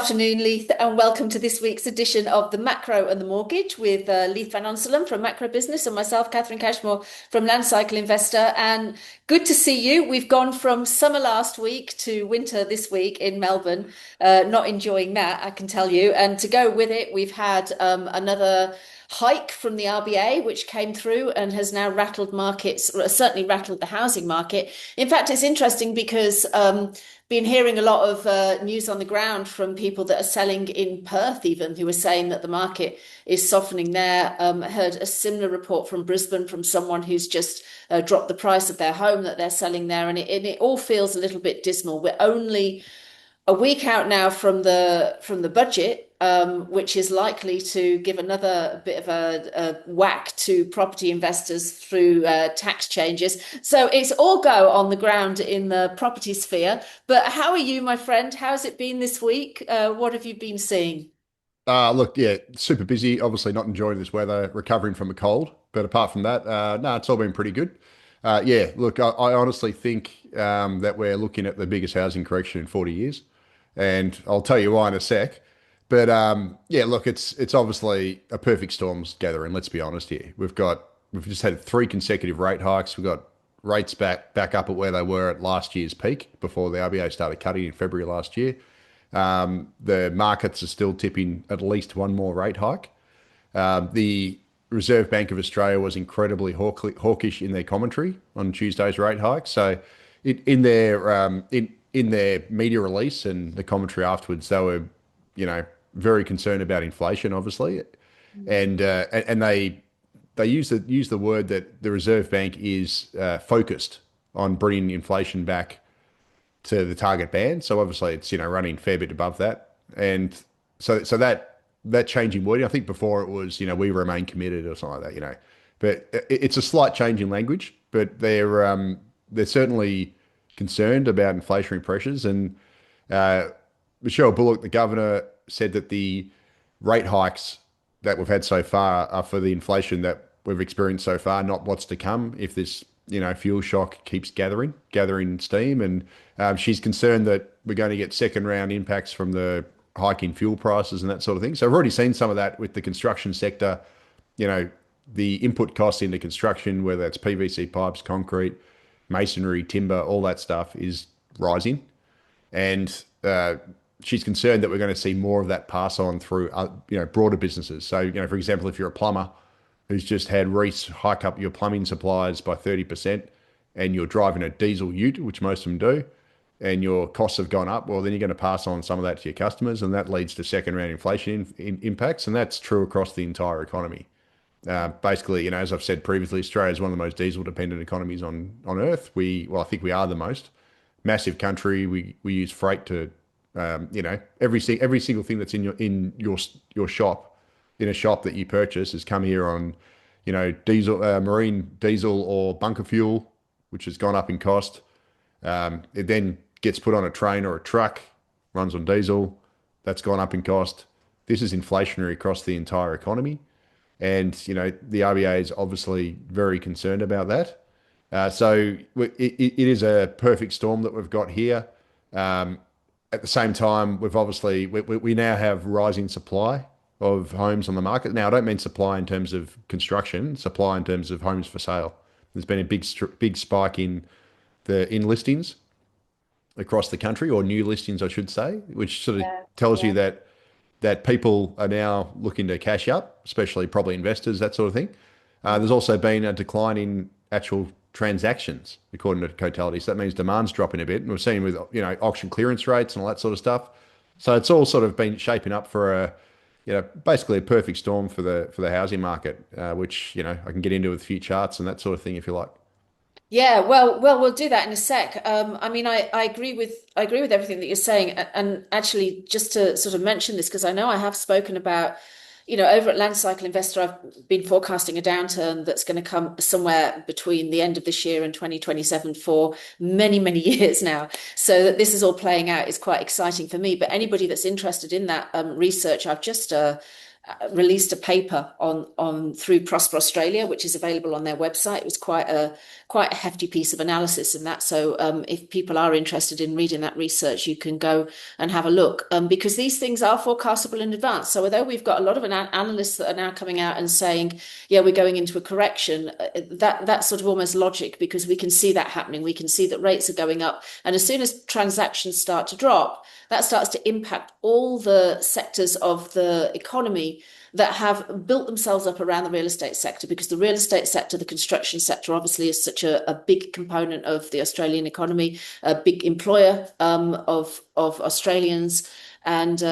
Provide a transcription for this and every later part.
Afternoon, Leith, and welcome to this week's edition of the Macro and the Mortgage with Leith Van Onselen from Macro Business and myself, Catherine Cashmore from Landcycle Investor. And good to see you. We've gone from summer last week to winter this week in Melbourne. Not enjoying that, I can tell you. And to go with it, we've had another hike from the RBA, which came through and has now rattled markets, certainly rattled the housing market. In fact, it's interesting because been hearing a lot of news on the ground from people that are selling in Perth, even who are saying that the market is softening there. Heard a similar report from Brisbane from someone who's just dropped the price of their home that they're selling there, and it all feels a little bit dismal. We're only a week out now from the budget, which is likely to give another bit of a whack to property investors through tax changes. So it's all go on the ground in the property sphere. But how are you, my friend? How's it been this week? What have you been seeing? Look, yeah, super busy. Obviously, not enjoying this weather, recovering from a cold. But apart from that, no, it's all been pretty good. Yeah, look, I honestly think that we're looking at the biggest housing correction in 40 years, and I'll tell you why in a sec. But yeah, look, it's obviously a perfect storm's gathering. Let's be honest here. We've just had three consecutive rate hikes. We've got rates back up at where they were at last year's peak before the RBA started cutting in February last year. The markets are still tipping at least one more rate hike. The Reserve Bank of Australia was incredibly hawkish in their commentary on Tuesday's rate hike. So, in their media release and the commentary afterwards, they were, very concerned about inflation, obviously, and they use the word that the Reserve Bank is focused on bringing inflation back to the target band. So obviously it's running a fair bit above that, and so that changing wording. I think before it was we remain committed or something like that. But it's a slight change in language. But they're certainly concerned about inflationary pressures. And Michelle Bullock, the governor, said that the rate hikes that we've had so far are for the inflation that we've experienced so far, not what's to come if this fuel shock keeps gathering steam. And she's concerned that we're going to get second round impacts from the hike in fuel prices and that sort of thing. So I've already seen some of that with the construction sector. The input costs into construction, whether it's PVC pipes, concrete, masonry, timber, all that stuff is rising. And she's concerned that we're going to see more of that pass on through broader businesses. So for example, if you're a plumber who's just had Reece hike up your plumbing supplies by 30%, and you're driving a diesel ute, which most of them do, and your costs have gone up, well, then you're going to pass on some of that to your customers, and that leads to second round inflation impacts. And that's true across the entire economy. Basically, as I've said previously, Australia is one of the most diesel dependent economies on Earth. I think we are the most massive country. We use freight to, every single thing that's in your shop, in a shop that you purchase, has come here on, diesel, marine diesel or bunker fuel, which has gone up in cost. It then gets put on a train or a truck, runs on diesel, that's gone up in cost. This is inflationary across the entire economy. And, the RBA is obviously very concerned about that. So it is a perfect storm that we've got here. At the same time, we now have rising supply of homes on the market. Now, I don't mean supply in terms of construction, supply in terms of homes for sale. There's been a big spike in listings across the country, or new listings, I should say, which sort of Yeah, tells you yeah. that people are now looking to cash up, especially probably investors, that sort of thing. There's also been a decline in actual transactions, according to Cotality. So that means demand's dropping a bit, and we're seeing with auction clearance rates and all that sort of stuff. So it's all sort of been shaping up for basically a perfect storm for the housing market, which I can get into with a few charts and that sort of thing if you like. Yeah, well, we'll do that in a sec. I mean, I agree with everything that you're saying, and actually, just to sort of mention this, because I know I have spoken about, over at Landcycle Investor, I've been forecasting a downturn that's going to come somewhere between the end of this year and 2027 for many, many years now. So that this is all playing out is quite exciting for me. But anybody that's interested in that research, I've just released a paper on through Prosper Australia, which is available on their website. It was quite a hefty piece of analysis in that. So if people are interested in reading that research, you can go and have a look, because these things are forecastable in advance. So although we've got a lot of analysts that are now coming out and saying, yeah, we're going into a correction, that's sort of almost logic, because we can see that happening. We can see that rates are going up, and as soon as transactions start to drop, that starts to impact all the sectors of the economy that have built themselves up around the real estate sector, because the real estate sector, the construction sector, obviously is such a big component of the Australian economy, a big employer of Australians, and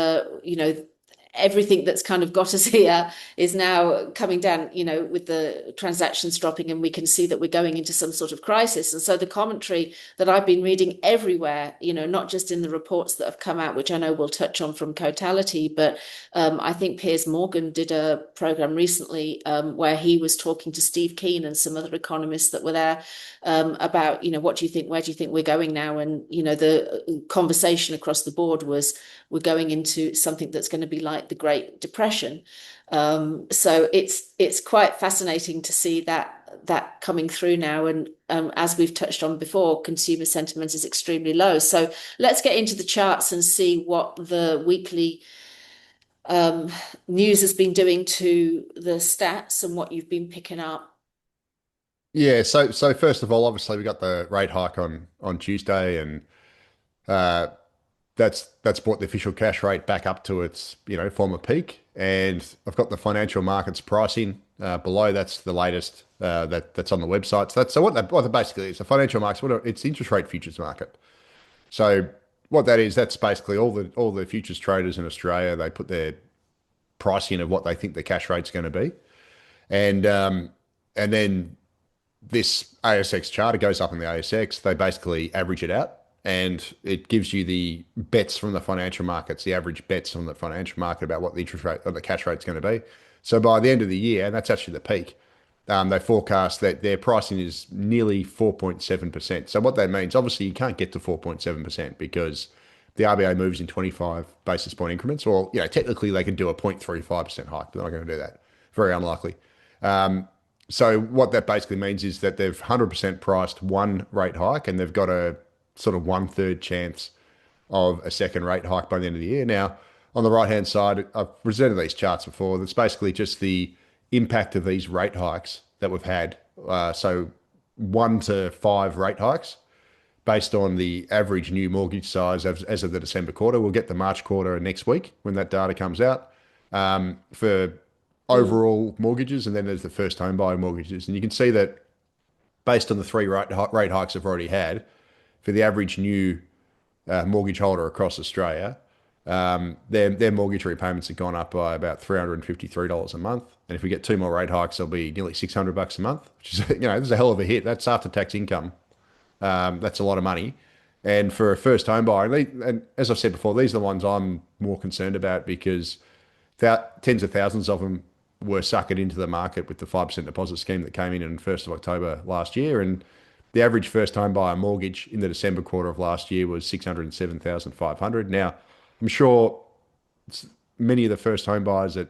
everything that's kind of got us here is now coming down, with the transactions dropping, and we can see that we're going into some sort of crisis. And so the commentary that I've been reading everywhere, not just in the reports that have come out, which I know we'll touch on from Cotality, but I think Piers Morgan did a program recently where he was talking to Steve Keen and some other economists that were there about, what do you think, where do you think we're going now? And, the conversation across the board was, we're going into something that's going to be like the Great Depression. So it's quite fascinating to see that coming through now. And as we've touched on before, consumer sentiment is extremely low. So let's get into the charts and see what the weekly news has been doing to the stats and what you've been picking up. Yeah, so first of all, obviously we got the rate hike on Tuesday, and uh, that's brought the official cash rate back up to its former peak. And I've got the financial markets pricing below. That's the latest that's on the website. So what that basically is, the financial markets, it's the interest rate futures market. So what that is, that's basically all the futures traders in Australia. They put their pricing of what they think the cash rate's going to be, and then this ASX charter goes up in the ASX. They basically average it out, and it gives you the bets from the financial markets, the average bets from the financial market about what the interest rate or the cash rate's going to be. So by the end of the year, and that's actually the peak, they forecast that their pricing is nearly 4.7%. So what that means, obviously, you can't get to 4.7% because the RBA moves in 25 basis point increments, or technically they could do a 0.35% hike, but they're not going to do that. Very unlikely. So what that basically means is that they've 100% priced one rate hike, and they've got a sort of 1/3 chance of a second rate hike by the end of the year. Now, on the right-hand side, I've presented these charts before. That's basically just the impact of these rate hikes that we've had. So 1 to 5 rate hikes based on the average new mortgage size as of the December quarter. We'll get the March quarter next week when that data comes out for overall mortgages, and then there's the first home buyer mortgages. And you can see that based on the 3 rate hikes I've already had, for the average new mortgage holder across Australia, their mortgage repayments have gone up by about $353 a month. And if we get 2 more rate hikes, they'll be nearly $600 a month, which is, this is a hell of a hit. That's after tax income. That's a lot of money. And for a first home buyer, and as I've said before, these are the ones I'm more concerned about, because tens of thousands of them were suckered into the market with the 5% deposit scheme that came in on 1st of October last year. And the average first home buyer mortgage in the December quarter of last year was $607,500. Now, I'm sure many of the first home buyers that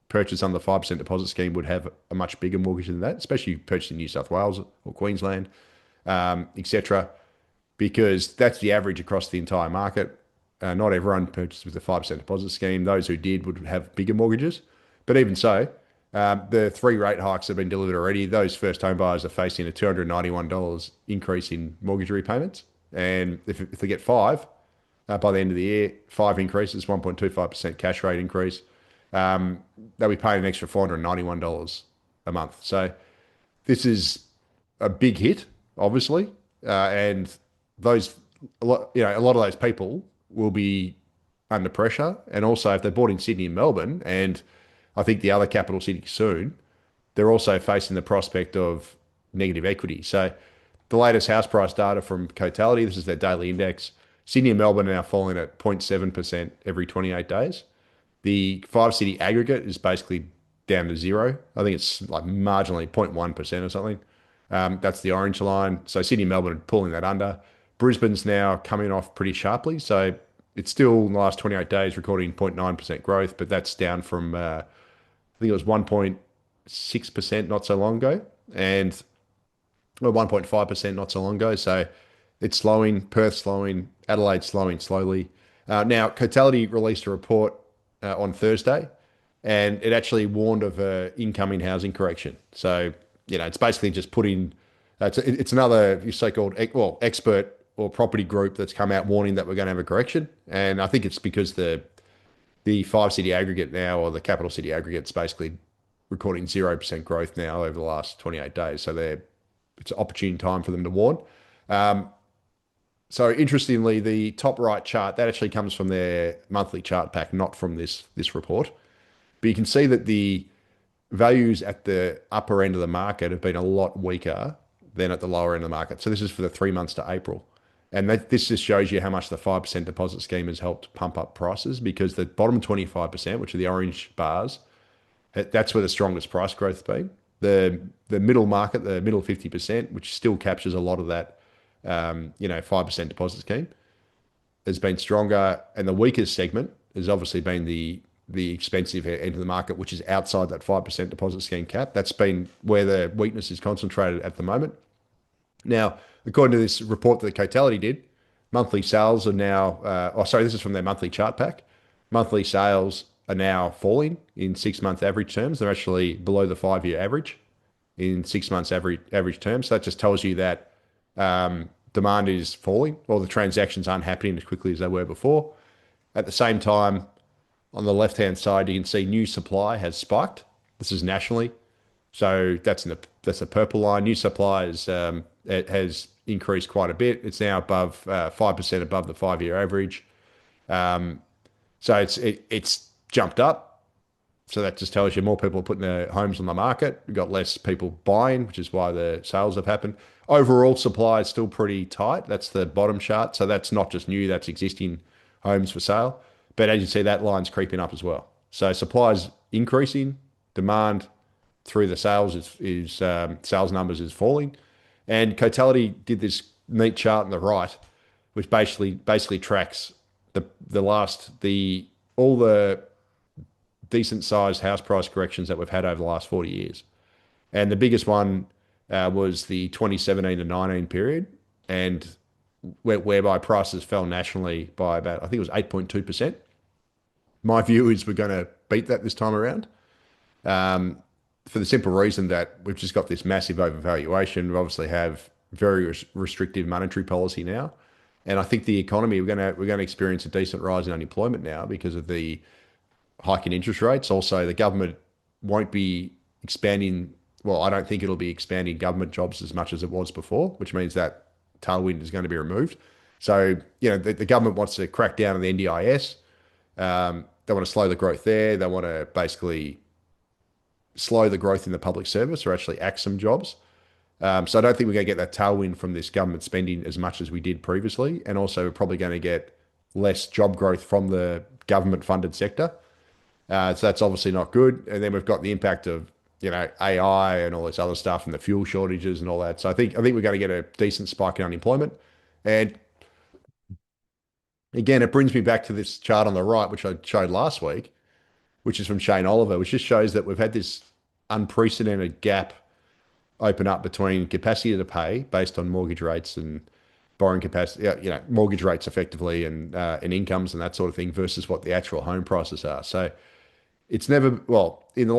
purchased under the 5% deposit scheme would have a much bigger mortgage than that, especially purchasing New South Wales or Queensland, etc., because that's the average across the entire market. Not everyone purchased with the 5% deposit scheme. Those who did would have bigger mortgages. But even so, the 3 rate hikes have been delivered already. Those first home buyers are facing a $291 increase in mortgage repayments. And if they get 5 by the end of the year, 5 increases, 1.25% cash rate increase, they'll be paying an extra $491 a month. So this is a big hit, obviously, and a lot of those people will be under pressure. And also, if they're bought in Sydney and Melbourne, and I think the other capital cities soon, they're also facing the prospect of negative equity. So the latest house price data from Cotality, this is their daily index. Sydney and Melbourne are now falling at 0.7% every 28 days. The 5-city aggregate is basically down to 0. I think it's like marginally 0.1% or something. That's the orange line. So Sydney and Melbourne are pulling that under. Brisbane's now coming off pretty sharply. So it's still in the last 28 days recording 0.9% growth, but that's down from think it was 1.6% not so long ago, and or 1.5% not so long ago. So it's slowing, Perth slowing, Adelaide slowing slowly. Now, Cotality released a report on Thursday, and it actually warned of an incoming housing correction. So, it's basically just putting, it's another so-called, well, expert or property group that's come out warning that we're going to have a correction. And I think it's because the five city aggregate now, or the capital city aggregate's basically recording 0% growth now over the last 28 days. So it's an opportune time for them to warn. So interestingly, the top right chart, that actually comes from their monthly chart pack, not from this report. But you can see that the values at the upper end of the market have been a lot weaker than at the lower end of the market. So this is for the 3 months to April. And this just shows you how much the 5% deposit scheme has helped pump up prices, because the bottom 25%, which are the orange bars, that's where the strongest price growth has been. The middle market, the middle 50%, which still captures a lot of that 5% deposit scheme, has been stronger. And the weakest segment has obviously been the expensive end of the market, which is outside that 5% deposit scheme cap. That's been where the weakness is concentrated at the moment. Now, according to this report that Cotality did, monthly sales are now, this is from their monthly chart pack. Monthly sales are now falling in 6 month average terms. They're actually below the 5 year average in 6 months average terms. So that just tells you that demand is falling, or the transactions aren't happening as quickly as they were before. At the same time, on the left-hand side, you can see new supply has spiked. This is nationally. So that's the purple line. New supply it has increased quite a bit. It's now above 5% above the 5 year average. So it's jumped up. So that just tells you more people are putting their homes on the market. We've got less people buying, which is why the sales have happened. Overall supply is still pretty tight. That's the bottom chart. So that's not just new, that's existing homes for sale. But as you see, that line's creeping up as well. So supply is increasing, demand through the sales numbers is falling. And Cotality did this neat chart on the right, which basically tracks all the decent sized house price corrections that we've had over the last 40 years. And the biggest one was the 2017 to 19 period, and whereby prices fell nationally by about, I think it was 8.2%. My view is we're going to beat that this time around, for the simple reason that we've just got this massive overvaluation. We obviously have very restrictive monetary policy now. And I think the economy, we're going to experience a decent rise in unemployment now because of the hike in interest rates. Also, the government won't be expanding. Well, I don't think it'll be expanding government jobs as much as it was before, which means that tailwind is going to be removed. So, the government wants to crack down on the NDIS. They want to slow the growth there. They want to basically slow the growth in the public service, or actually axe some jobs. So I don't think we're going to get that tailwind from this government spending as much as we did previously. And also, we're probably going to get less job growth from the government funded sector. So that's obviously not good. And then we've got the impact of, AI and all this other stuff, and the fuel shortages and all that. So I think we're going to get a decent spike in unemployment. And again, it brings me back to this chart on the right, which I showed last week, which is from Shane Oliver, which just shows that we've had this unprecedented gap open up between capacity to pay based on mortgage rates and borrowing capacity, mortgage rates effectively, and incomes and that sort of thing, versus what the actual home prices are. So it's never, well, in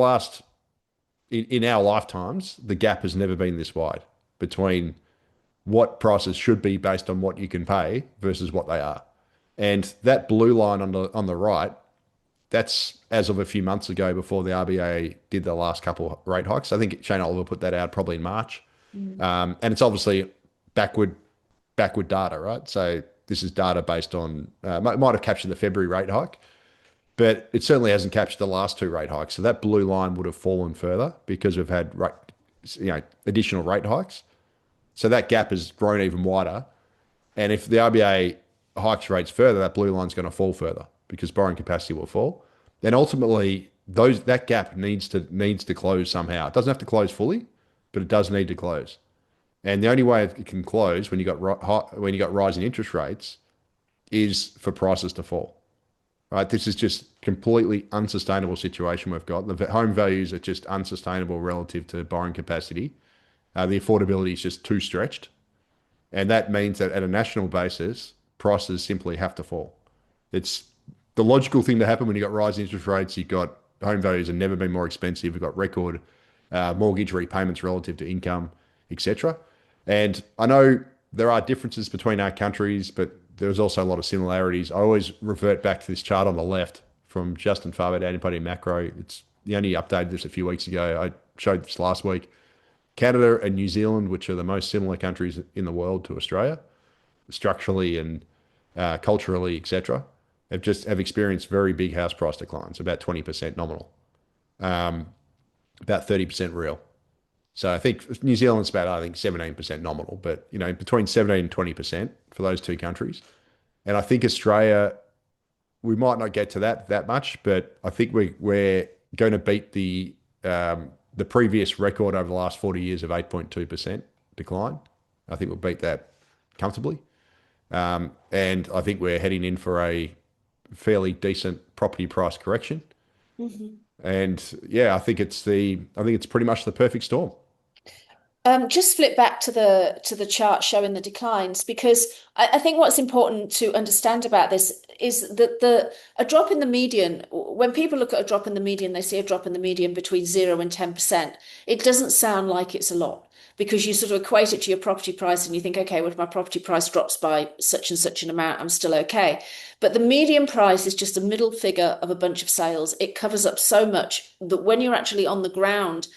our lifetimes, the gap has never been this wide between what prices should be based on what you can pay versus what they are. And that blue line on the right, that's as of a few months ago, before the RBA did the last couple of rate hikes. I think Shane Oliver put that out probably in March. And it's obviously backward data, right? So this is data based on, might have captured the February rate hike, but it certainly hasn't captured the last two rate hikes. So that blue line would have fallen further because we've had additional rate hikes. So that gap has grown even wider. And if the RBA hikes rates further, that blue line's going to fall further because borrowing capacity will fall. Then ultimately, that gap needs to close somehow. It doesn't have to close fully, but it does need to close. And the only way it can close when you got rising interest rates is for prices to fall. right? This is just completely unsustainable situation we've got. The home values are just unsustainable relative to borrowing capacity. The affordability is just too stretched. And that means that at a national basis, prices simply have to fall. It's the logical thing to happen when you've got rising interest rates. You've got home values have never been more expensive. We've got record mortgage repayments relative to income, etc. And I know there are differences between our countries, but there's also a lot of similarities. I always revert back to this chart on the left from Justin Farber at Anybody Macro. It's the only updated this a few weeks ago. I showed this last week. Canada and New Zealand, which are the most similar countries in the world to Australia, structurally and culturally, etc., have experienced very big house price declines, about 20% nominal, about 30% real. So I think New Zealand's about, I think, 17% nominal, but between 17 and 20% for those two countries. And I think Australia, we might not get to that much, but I think we're going to beat the previous record over the last 40 years of 8.2% decline. I think we'll beat that comfortably. And I think we're heading in for a fairly decent property price correction. Mm-hmm. And yeah, I think it's pretty much the perfect storm. Just flip back to the chart showing the declines, because I think what's important to understand about this is that a drop in the median, when people look at a drop in the median, they see a drop in the median between 0 and 10%. It doesn't sound like it's a lot, because you sort of equate it to your property price and you think, okay, well, if my property price drops by such and such an amount, I'm still okay. But the median price is just a middle figure of a bunch of sales. It covers up so much that when you're actually on the ground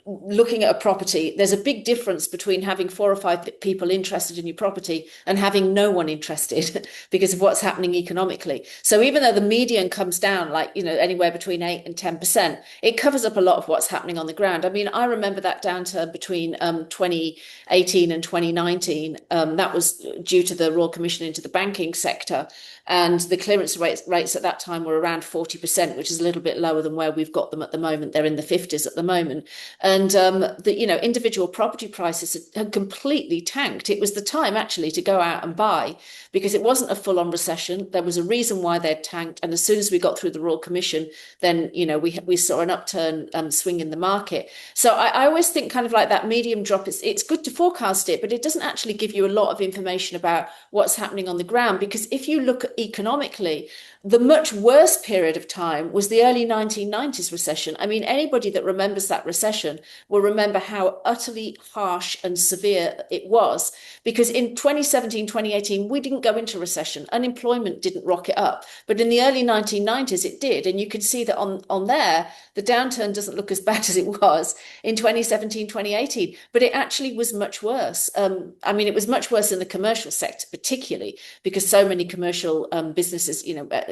looking at a property, there's a big difference between having 4 or 5 people interested in your property and having no one interested because of what's happening economically. So even though the median comes down like, anywhere between 8 and 10%, it covers up a lot of what's happening on the ground. I mean, I remember that downturn between 2018 and 2019. That was due to the Royal Commission into the banking sector. And the clearance rates at that time were around 40%, which is a little bit lower than where we've got them at the moment. They're in the 50s at the moment. And the individual property prices had completely tanked. It was the time actually to go out and buy, because it wasn't a full-on recession. There was a reason why they'd tanked. And as soon as we got through the Royal Commission, then we saw an upturn swing in the market. So I always think kind of like that medium drop, it's good to forecast it, but it doesn't actually give you a lot of information about what's happening on the ground. Because if you look economically, the much worse period of time was the early 1990s recession. I mean, anybody that remembers that recession will remember how utterly harsh and severe it was, because in 2017, 2018, we didn't go into recession. Unemployment didn't rocket up. But in the early 1990s, it did. And you can see that on there, the downturn doesn't look as bad as it was in 2017, 2018. But it actually was much worse. I mean, it was much worse in the commercial sector, particularly because so many commercial businesses,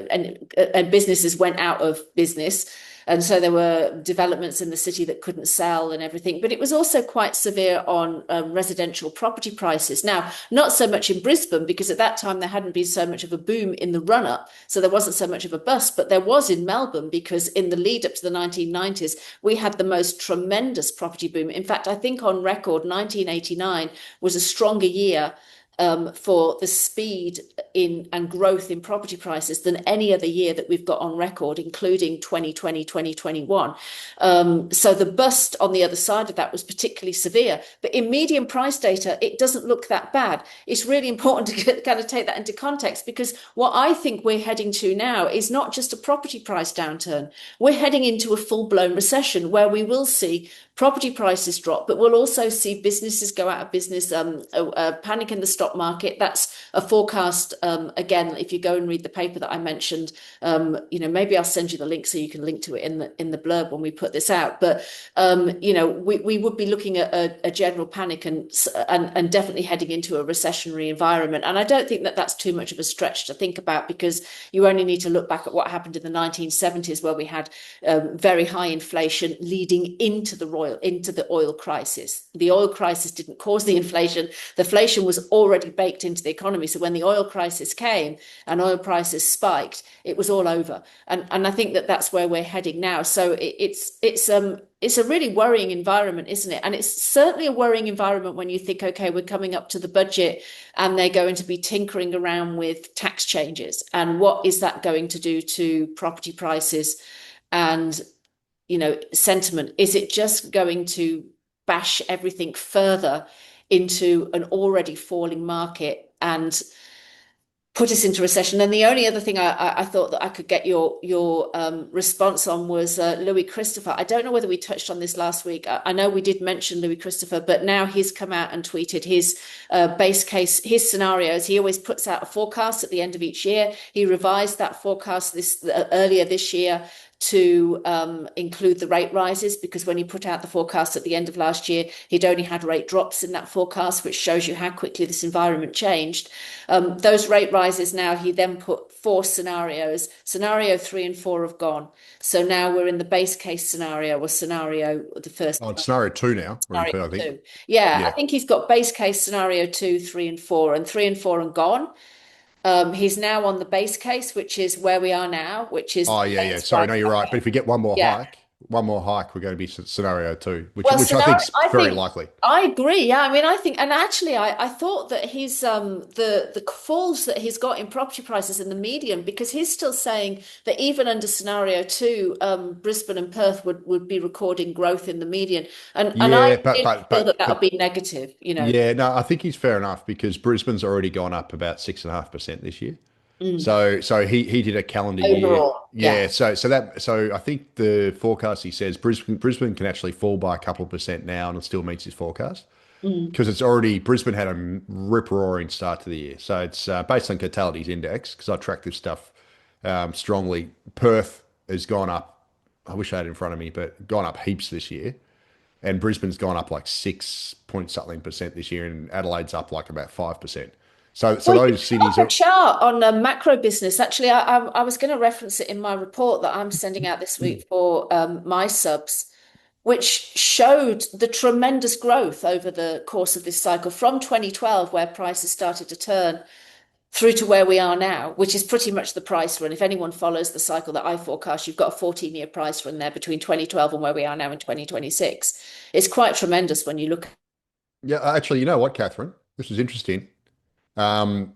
and businesses went out of business. And so there were developments in the city that couldn't sell and everything. But it was also quite severe on residential property prices. Now, not so much in Brisbane, because at that time there hadn't been so much of a boom in the run-up. So there wasn't so much of a bust, but there was in Melbourne, because in the lead up to the 1990s, we had the most tremendous property boom. In fact, I think on record, 1989 was a stronger year for the speed in and growth in property prices than any other year that we've got on record, including 2020, 2021. So the bust on the other side of that was particularly severe. But in median price data, it doesn't look that bad. It's really important to kind of take that into context, because what I think we're heading to now is not just a property price downturn. We're heading into a full-blown recession where we will see property prices drop, but we'll also see businesses go out of business, a panic in the stock market. That's a forecast. Again, if you go and read the paper that I mentioned, maybe I'll send you the link so you can link to it in the blurb when we put this out. But we would be looking at a general panic and definitely heading into a recessionary environment. And I don't think that that's too much of a stretch to think about, because you only need to look back at what happened in the 1970s, where we had very high inflation leading into the oil crisis. The oil crisis didn't cause the inflation. The inflation was already already baked into the economy. So when the oil crisis came and oil prices spiked, it was all over. And I think that that's where we're heading now. So it's a really worrying environment, isn't it? And it's certainly a worrying environment when you think, okay, we're coming up to the budget and they're going to be tinkering around with tax changes. And what is that going to do to property prices and, sentiment? Is it just going to bash everything further into an already falling market and put us into recession? And the only other thing I thought that I could get your response on was Louis Christopher. I don't know whether we touched on this last week. I know we did mention Louis Christopher, but now he's come out and tweeted his base case, his scenarios. He always puts out a forecast at the end of each year. He revised that forecast earlier this year to include the rate rises, because when he put out the forecast at the end of last year, he'd only had rate drops in that forecast, which shows you how quickly this environment changed. Those rate rises now, he then put 4 scenarios. Scenario 3 and 4 have gone. So now we're in the base case scenario, or scenario, the first. Oh, it's scenario 2 now. Scenario I think. 2. Yeah, I Yeah. think he's got base case scenario 2, 3 and 4, and 3 and 4 are gone. He's now on the base case, which is where we are now, which is Oh, yeah, yeah. Sorry, no, you're right. But if we get yeah. one more hike, we're going to be scenario 2, Well, which I think is very likely. I agree. Yeah, I mean, I think, and actually, I thought that his the falls that he's got in property prices in the median, because he's still saying that even under scenario 2, Brisbane and Perth would be recording growth in the median, and I Yeah, did feel that would be negative. yeah, no, I think he's fair enough because Brisbane's already gone up about 6.5% this year. Mm. So he did a calendar year. Overall, Yeah, yeah. so I think the forecast, he says Brisbane can actually fall by a couple of percent now and it still meets his forecast Mm. because it's already Brisbane had a rip-roaring start to the year. So it's based on Cotality's index, because I track this stuff strongly. Perth has gone up. I wish I had it in front of me, but gone up heaps this year. And Brisbane's gone up like 6 point something percent this year, and Adelaide's up like about 5%. So Well, you those cities have a are. chart on a macro business. Actually, I was going to reference it in my report that I'm sending out this week for my subs, which showed the tremendous growth over the course of this cycle from 2012, where prices started to turn, through to where we are now, which is pretty much the price run. If anyone follows the cycle that I forecast, you've got a 14-year price run there between 2012 and where we are now in 2026. It's quite tremendous when you look. Yeah, actually, you know what, Catherine? This is interesting. Um,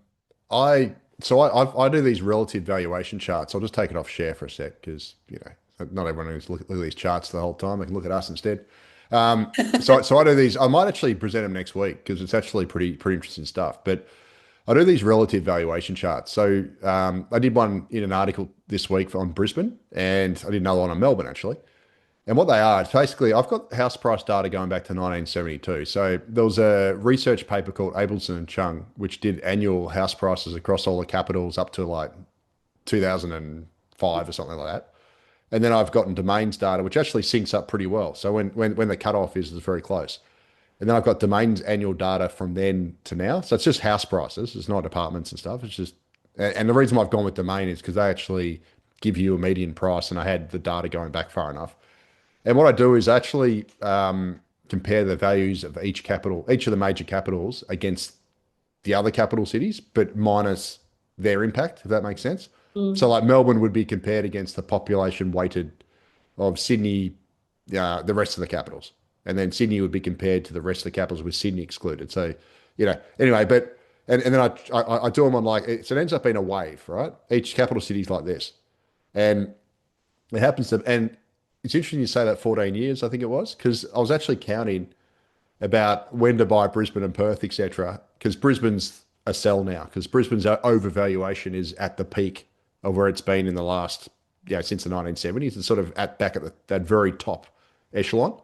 I I do these relative valuation charts. I'll just take it off share for a sec because not everyone needs to look at these charts the whole time. They can look at us instead. So I do these. I might actually present them next week because it's actually pretty interesting stuff. But I do these relative valuation charts. So I did one in an article this week on Brisbane, and I did another one on Melbourne actually. And what they are, it's basically, I've got house price data going back to 1972. So there was a research paper called Abelson and Chung, which did annual house prices across all the capitals up to like 2005 or something like that. And then I've gotten Domain's data, which actually syncs up pretty well. So when the cutoff is, it's very close. And then I've got Domain's annual data from then to now. So it's just house prices. It's not apartments and stuff. It's just, and the reason why I've gone with Domain is because they actually give you a median price, and I had the data going back far enough. And what I do is actually compare the values of each of the major capitals against the other capital cities, but minus their impact, if that makes sense. So like Melbourne would be compared against the population weighted of Sydney, the rest of the capitals. And then Sydney would be compared to the rest of the capitals with Sydney excluded. So, anyway, but, and then I do them on so it ends up being a wave, right? Each capital city is like this. And it happens to, and it's interesting you say that 14 years, I think it was, because I was actually counting about when to buy Brisbane and Perth, etc. Because Brisbane's a sell now, because Brisbane's overvaluation is at the peak of where it's been in the last, since the 1970s. It's sort of back at that very top echelon.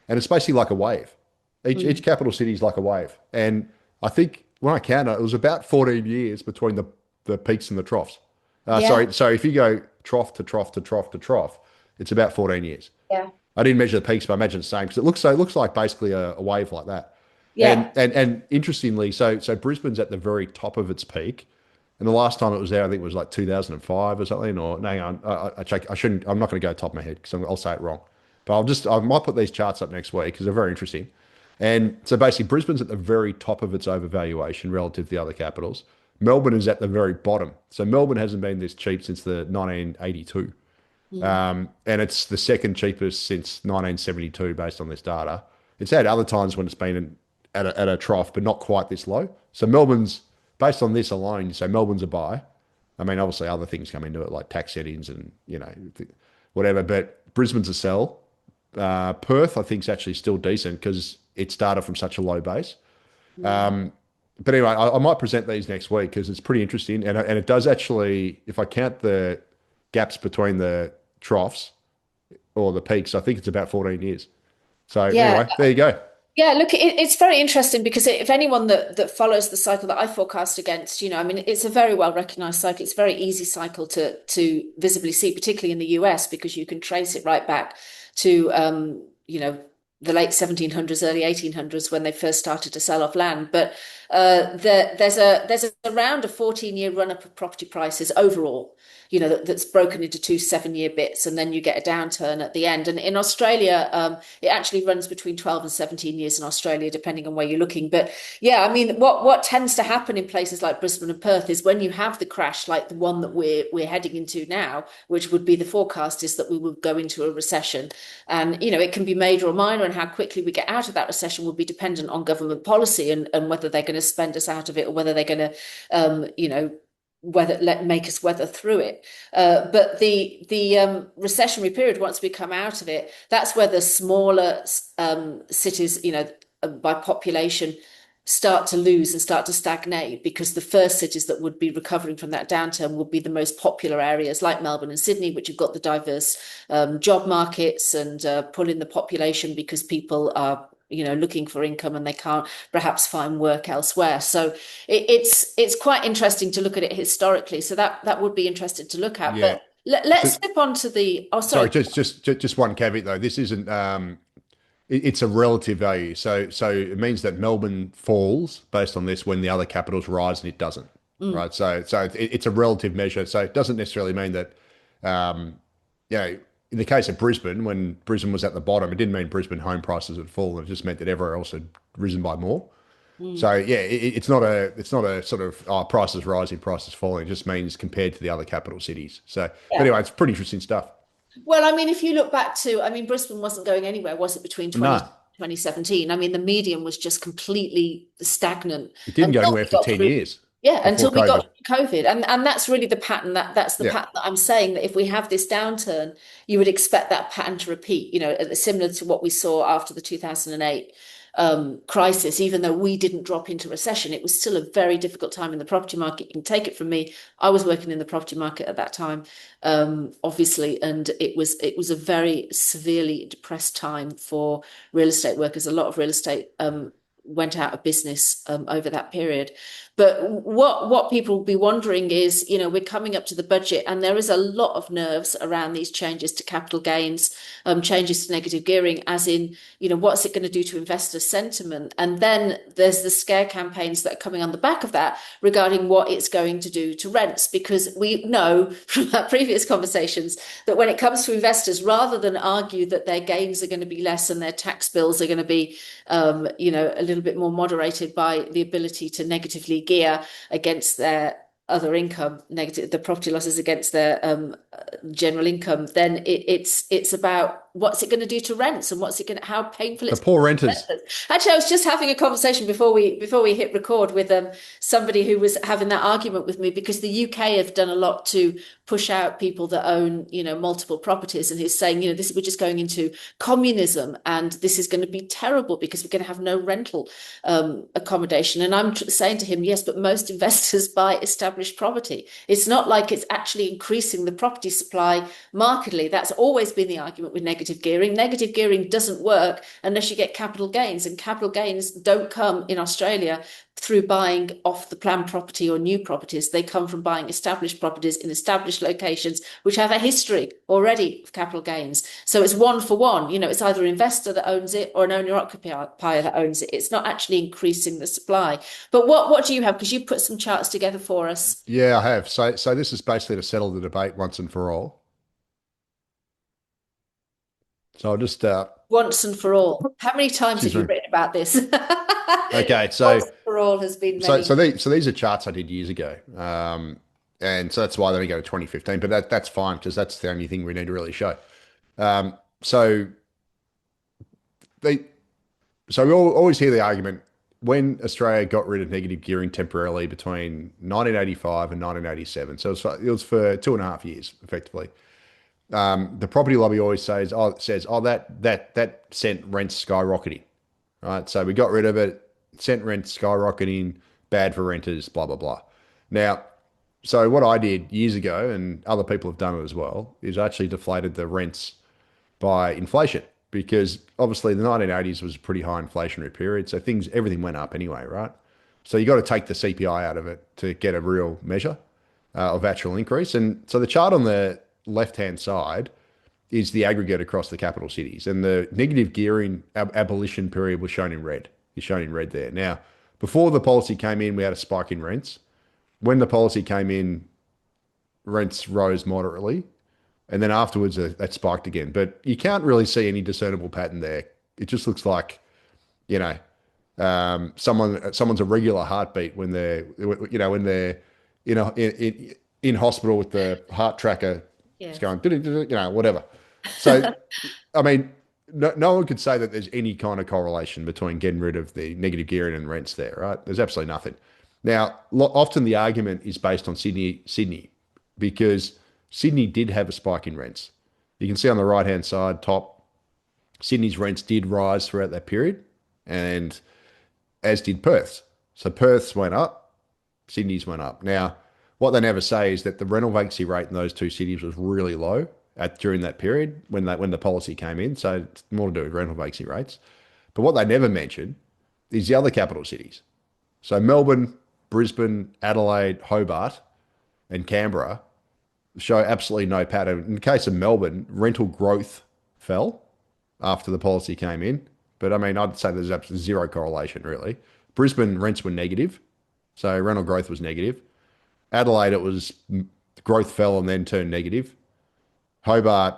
And it's basically like a wave. Each capital city is like a wave. And I think when I counted it was about 14 years between the peaks and the troughs. Yeah. So if you go trough to trough to trough to trough, it's about 14 years. Yeah. I didn't measure the peaks, but I imagine it's the same because it looks like basically a wave like that. Yeah. And interestingly, so Brisbane's at the very top of its peak, and the last time it was there, I think it was like 2005 or something. Or no, hang on, I check. I shouldn't. I'm not going to go top of my head because I'll say it wrong. But I might put these charts up next week because they're very interesting. And so basically, Brisbane's at the very top of its overvaluation relative to the other capitals. Melbourne is at the very bottom. So Melbourne hasn't been this cheap since the 1982. Mm. And it's the second cheapest since 1972 based on this data. It's had other times when it's been at a trough, but not quite this low. So Melbourne's, based on this alone, you say Melbourne's a buy. I mean, obviously other things come into it like tax settings and, whatever, but Brisbane's a sell. Perth, I think, is actually still decent because it started from such a low base. Mm. But anyway, I might present these next week because it's pretty interesting. And it does actually, if I count the gaps between the troughs or the peaks, I think it's about 14 years. So Yeah. anyway, there you go. Yeah, look, it's very interesting because if anyone that follows the cycle that I forecast against, I mean, it's a very well recognized cycle. It's a very easy cycle to visibly see, particularly in the US, because you can trace it right back to the late 1700s, early 1800s when they first started to sell off land. But there's around a 14-year run up of property prices overall. That's broken into two 7-year bits, and then you get a downturn at the end. And in Australia, it actually runs between 12 and 17 years in Australia, depending on where you're looking. But yeah, I mean, what tends to happen in places like Brisbane and Perth is when you have the crash, like the one that we're heading into now, which would be the forecast is that we will go into a recession. And it can be major or minor, and how quickly we get out of that recession will be dependent on government policy and whether they're going to spend us out of it or whether they're going to make us weather through it. But the recessionary period, once we come out of it, that's where the smaller cities, by population, start to lose and start to stagnate, because the first cities that would be recovering from that downturn would be the most popular areas like Melbourne and Sydney, which have got the diverse job markets and pull in the population because people are looking for income and they can't perhaps find work elsewhere. So it's quite interesting to look at it historically. So that would be interesting to look at. Yeah. But let's So, step on to the. Oh, sorry, sorry. just one caveat though. This isn't it's a relative value. So it means that Melbourne falls based on this when the other capitals rise and it doesn't. Mm, Right. So it's a relative measure. So it doesn't necessarily mean that um, in the case of Brisbane, when Brisbane was at the bottom, it didn't mean Brisbane home prices had fallen. It just meant that everywhere else had risen by more. mm. So yeah, it's not a sort of prices rising, prices falling. It just means compared to the other capital cities. So, but Yeah. anyway, it's pretty interesting stuff. Well, I mean, if you look back to, I mean, Brisbane wasn't going anywhere, was it, between No, 2017? I mean, the median was just completely stagnant it didn't go until anywhere we for got 10 through. years Yeah, before until we got COVID. through COVID. And that's really the pattern that's the Yeah. pattern that I'm saying, that if we have this downturn, you would expect that pattern to repeat, similar to what we saw after the 2008 crisis. Even though we didn't drop into recession, it was still a very difficult time in the property market. You can take it from me. I was working in the property market at that time, obviously, and it was a very severely depressed time for real estate workers. A lot of real estate went out of business over that period. But what people will be wondering is, we're coming up to the budget, and there is a lot of nerves around these changes to capital gains, changes to negative gearing, as in, what's it going to do to investor sentiment? And then there's the scare campaigns that are coming on the back of that regarding what it's going to do to rents, because we know from our previous conversations that when it comes to investors, rather than argue that their gains are going to be less and their tax bills are going to be, a little bit more moderated by the ability to negatively gear against their other income, negative the property losses against their general income, then it's about what's it going to do to rents and how painful The it's. poor renters. Actually, I was just having a conversation before we hit record with somebody who was having that argument with me, because the UK have done a lot to push out people that own multiple properties, and he's saying we're just going into communism and this is going to be terrible because we're going to have no rental accommodation. And I'm saying to him, yes, but most investors buy established property. It's not like it's actually increasing the property supply markedly. That's always been the argument with negative gearing. Negative gearing doesn't work unless you get capital gains, and capital gains don't come in Australia through buying off the plan property or new properties. They come from buying established properties in established locations, which have a history already of capital gains. So it's one for one. It's either an investor that owns it or an owner occupier that owns it. It's not actually increasing the supply. But what do you have? Because you put some charts together for us. Yeah, I have. So this is basically to settle the debate once and for all. So I'll just Once and for all. How many times have excuse you me. written about this. Okay, Once for all has been many. so these are charts I did years ago, and so that's why they only go to 2015. But that's fine because that's the only thing we need to really show. So they so we always hear the argument when Australia got rid of negative gearing temporarily between 1985 and 1987. So it was for 2.5 years, effectively. The property lobby always says, that sent rents skyrocketing, right? So we got rid of it, sent rents skyrocketing, bad for renters, blah blah blah. Now, so what I did years ago, and other people have done it as well, is actually deflated the rents by inflation because obviously the 1980s was a pretty high inflationary period. So everything went up anyway, right? So you got to take the CPI out of it to get a real measure of actual increase. And so the chart on the left-hand side is the aggregate across the capital cities. And the negative gearing abolition period was shown in red. Is shown in red there. Now, before the policy came in, we had a spike in rents. When the policy came in, rents rose moderately. And then afterwards, that spiked again. But you can't really see any discernible pattern there. It just looks like, you know, someone's a regular heartbeat when they're in hospital with the heart tracker. It's Yes. going, whatever. So, I mean, no one could say that there's any kind of correlation between getting rid of the negative gearing and rents there, right? There's absolutely nothing. Now, often the argument is based on Sydney, because Sydney did have a spike in rents. You can see on the right-hand side, top, Sydney's rents did rise throughout that period, and as did Perth's. So Perth's went up, Sydney's went up. Now, what they never say is that the rental vacancy rate in those two cities was really low during that period when the policy came in. So it's more to do with rental vacancy rates. But what they never mention is the other capital cities. So Melbourne, Brisbane, Adelaide, Hobart, and Canberra show absolutely no pattern. In the case of Melbourne, rental growth fell after the policy came in. But I mean, I'd say there's absolutely zero correlation really. Brisbane rents were negative, so rental growth was negative. Adelaide, it was growth fell and then turned negative. Hobart,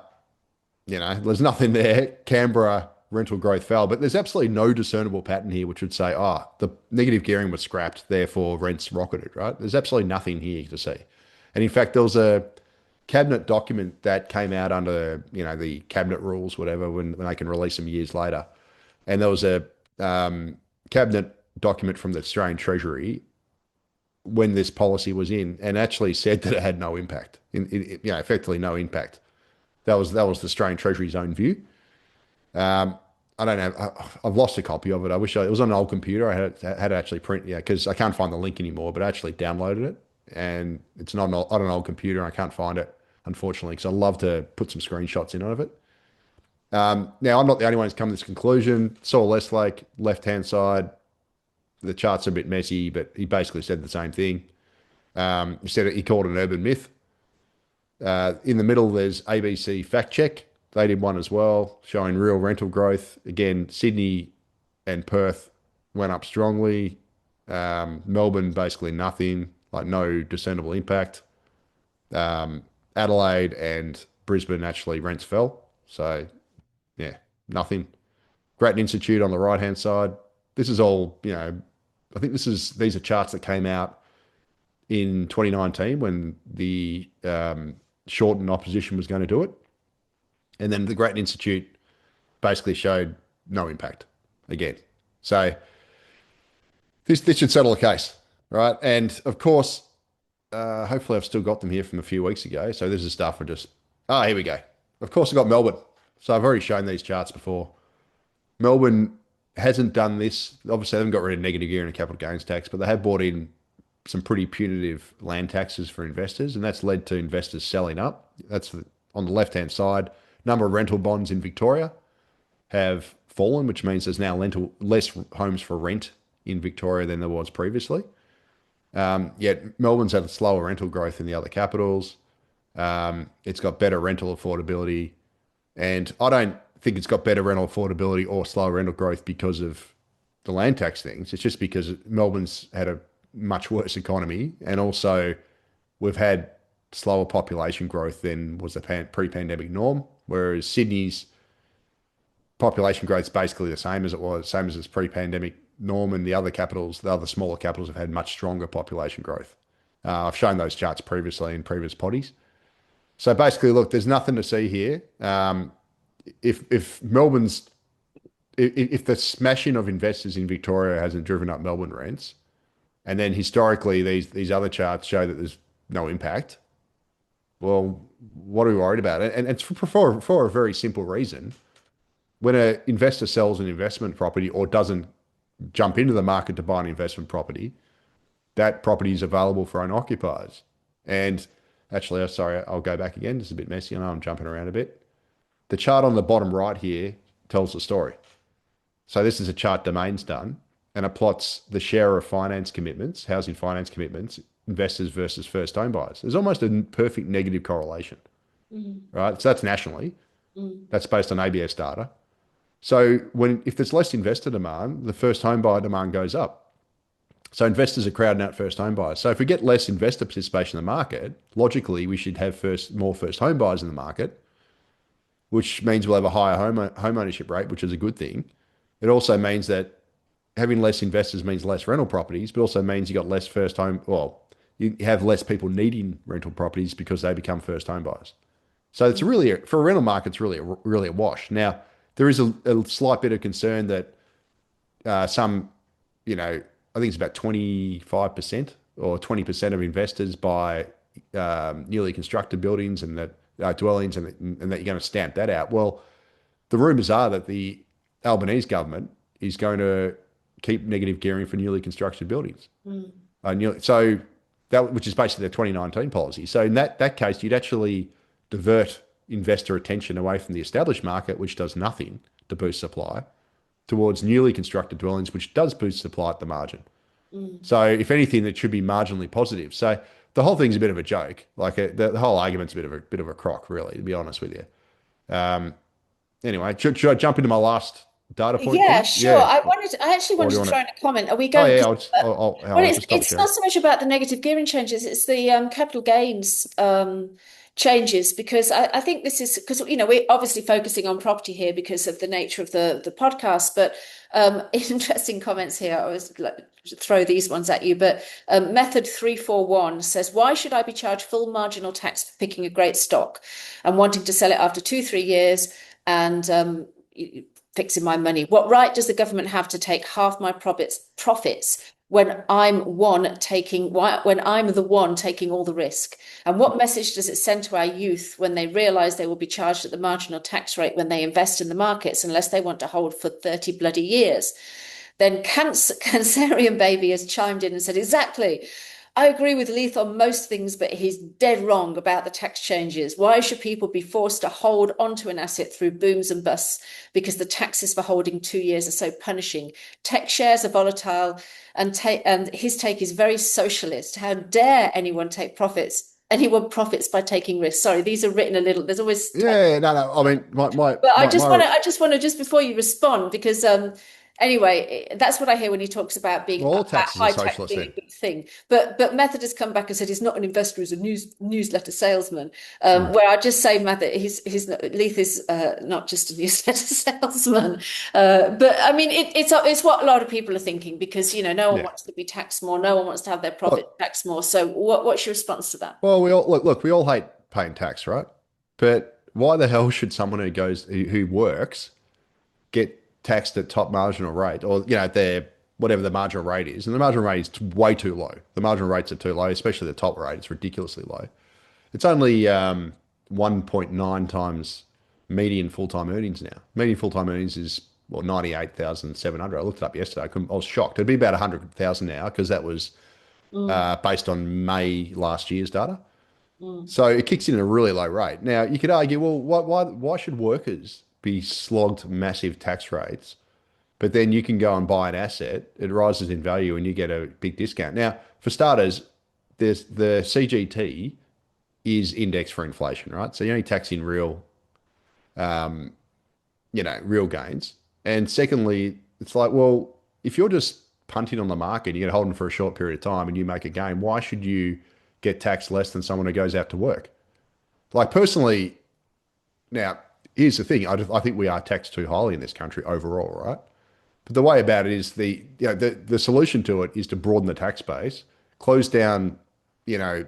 there's nothing there. Canberra, rental growth fell, but there's absolutely no discernible pattern here which would say, the negative gearing was scrapped, therefore rents rocketed, right? There's absolutely nothing here to see. And in fact, there was a cabinet document that came out under, the cabinet rules, whatever, when they can release them years later. And there was a cabinet document from the Australian Treasury when this policy was in, and actually said that it had no impact, effectively no impact. That was the Australian Treasury's own view. I don't know. I've lost a copy of it. It was on an old computer. I had to actually print, because I can't find the link anymore, but I actually downloaded it, and it's not on an old computer. And I can't find it, unfortunately, because I'd love to put some screenshots in of it. Now, I'm not the only one who's come to this conclusion. Saul Lestlake, left-hand side, the chart's a bit messy, but he basically said the same thing. He called it an urban myth. In the middle, there's ABC Fact Check. They did one as well, showing real rental growth. Again, Sydney and Perth went up strongly. Melbourne, basically nothing, like no discernible impact. Adelaide and Brisbane, actually, rents fell. So, yeah, nothing. Grattan Institute on the right-hand side. This is all, I think these are charts that came out in 2019 when the Shorten opposition was going to do it. And then the Grattan Institute basically showed no impact again. So this should settle the case, right? And of course, hopefully I've still got them here from a few weeks ago. So this is stuff here we go. Of course, I've got Melbourne. So I've already shown these charts before. Melbourne hasn't done this. Obviously, they haven't got rid of negative gearing and capital gains tax, but they have brought in some pretty punitive land taxes for investors, and that's led to investors selling up. That's on the left-hand side. Number of rental bonds in Victoria have fallen, which means there's now less homes for rent in Victoria than there was previously. Yet Melbourne's had a slower rental growth than the other capitals. It's got better rental affordability, and I don't think it's got better rental affordability or slower rental growth because of the land tax things. It's just because Melbourne's had a much worse economy, and also we've had slower population growth than was the pre-pandemic norm, whereas Sydney's population growth is basically the same as it was, same as its pre-pandemic norm, and the other capitals, the other smaller capitals, have had much stronger population growth. I've shown those charts previously in previous poddies. So basically, look, there's nothing to see here. If Melbourne's if the smashing of investors in Victoria hasn't driven up Melbourne rents, and then historically these other charts show that there's no impact, well, what are we worried about? And it's for a very simple reason. When an investor sells an investment property or doesn't jump into the market to buy an investment property, that property is available for owner occupiers. And actually, sorry, I'll go back again. It's a bit messy. I know I'm jumping around a bit. The chart on the bottom right here tells the story. So this is a chart Domain's done, and it plots the share of finance commitments, housing finance commitments, investors versus first home buyers. There's almost a perfect negative correlation, right? So that's nationally. That's based on ABS data. So if there's less investor demand, the first home buyer demand goes up. So investors are crowding out first home buyers. So if we get less investor participation in the market, logically we should have more first home buyers in the market, which means we'll have a higher home ownership rate, which is a good thing. It also means that having less investors means less rental properties, but also means you got less first home. Well, you have less people needing rental properties because they become first home buyers. So it's really for a rental market, it's really a wash. Now there is a slight bit of concern that some, I think it's about 25% or 20% of investors buy newly constructed buildings and that dwellings, and that you're going to stamp that out. Well, the rumours are that the Albanese government is going to keep negative gearing for newly constructed buildings. So which is basically their 2019 policy. So in that case, you'd actually divert investor attention away from the established market, which does nothing to boost supply, towards newly constructed dwellings, which does boost supply at the margin. So if anything, it should be marginally positive. So the whole thing's a bit of a joke. Like the whole argument's a bit of a crock, really, to be honest with you. Anyway, should I jump into my last data point Yeah, thing? sure. Yeah. I actually Or do wanted you to want throw to? in a comment. Are we Oh going? yeah, 'Cause, well, I'll just stop it's sharing. not so much about the negative gearing changes; it's the capital gains changes. Because I think this is because we're obviously focusing on property here because of the nature of the podcast. But interesting comments here. I always like to throw these ones at you. But method 341 says, "Why should I be charged full marginal tax for picking a great stock and wanting to sell it after 2-3 years and fixing my money? What right does the government have to take half my profits when I'm the one taking all the risk? And what message does it send to our youth when they realise they will be charged at the marginal tax rate when they invest in the markets unless they want to hold for 30 bloody years?" Then Cancerian Baby has chimed in and said, "Exactly. I agree with Leith on most things, but he's dead wrong about the tax changes. Why should people be forced to hold onto an asset through booms and busts because the taxes for holding 2 years are so punishing? Tech shares are volatile, and his take is very socialist. How dare anyone profits by taking risks?" Sorry, these are written a little. There's always Yeah, no. I mean, but I just want to just before you respond, because anyway, that's what I hear when he talks about being all about taxes are high tax socialist being then. a good thing. But Method has come back and said he's not an investor; he's a newsletter salesman. Where I just say Method, Leith is not just a newsletter salesman. But I mean, it's what a lot of people are thinking, because no one Yeah. wants to be taxed more, no one wants to have their profit Look, taxed more. So what's your response to that? well, we all look. We all hate paying tax, right? But why the hell should someone who works get taxed at top marginal rate, or their whatever the marginal rate is? And the marginal rate is way too low. The marginal rates are too low, especially the top rate. It's ridiculously low. It's only 1.9 times median full-time earnings now. Median full-time earnings is 98,700. I looked it up yesterday. I was shocked. It'd be about 100,000 now, because that was based on May last year's data. So it kicks in at a really low rate. Now you could argue, well, why should workers be slogged massive tax rates, but then you can go and buy an asset, it rises in value, and you get a big discount. Now, for starters, there's the CGT is indexed for inflation, right? So you only tax in real gains. And secondly, it's like, well, if you're just punting on the market, you get holding for a short period of time and you make a gain, why should you get taxed less than someone who goes out to work? Like personally, now here's the thing. I think we are taxed too highly in this country overall, right? But the way about it is the solution to it is to broaden the tax base, close down, you know,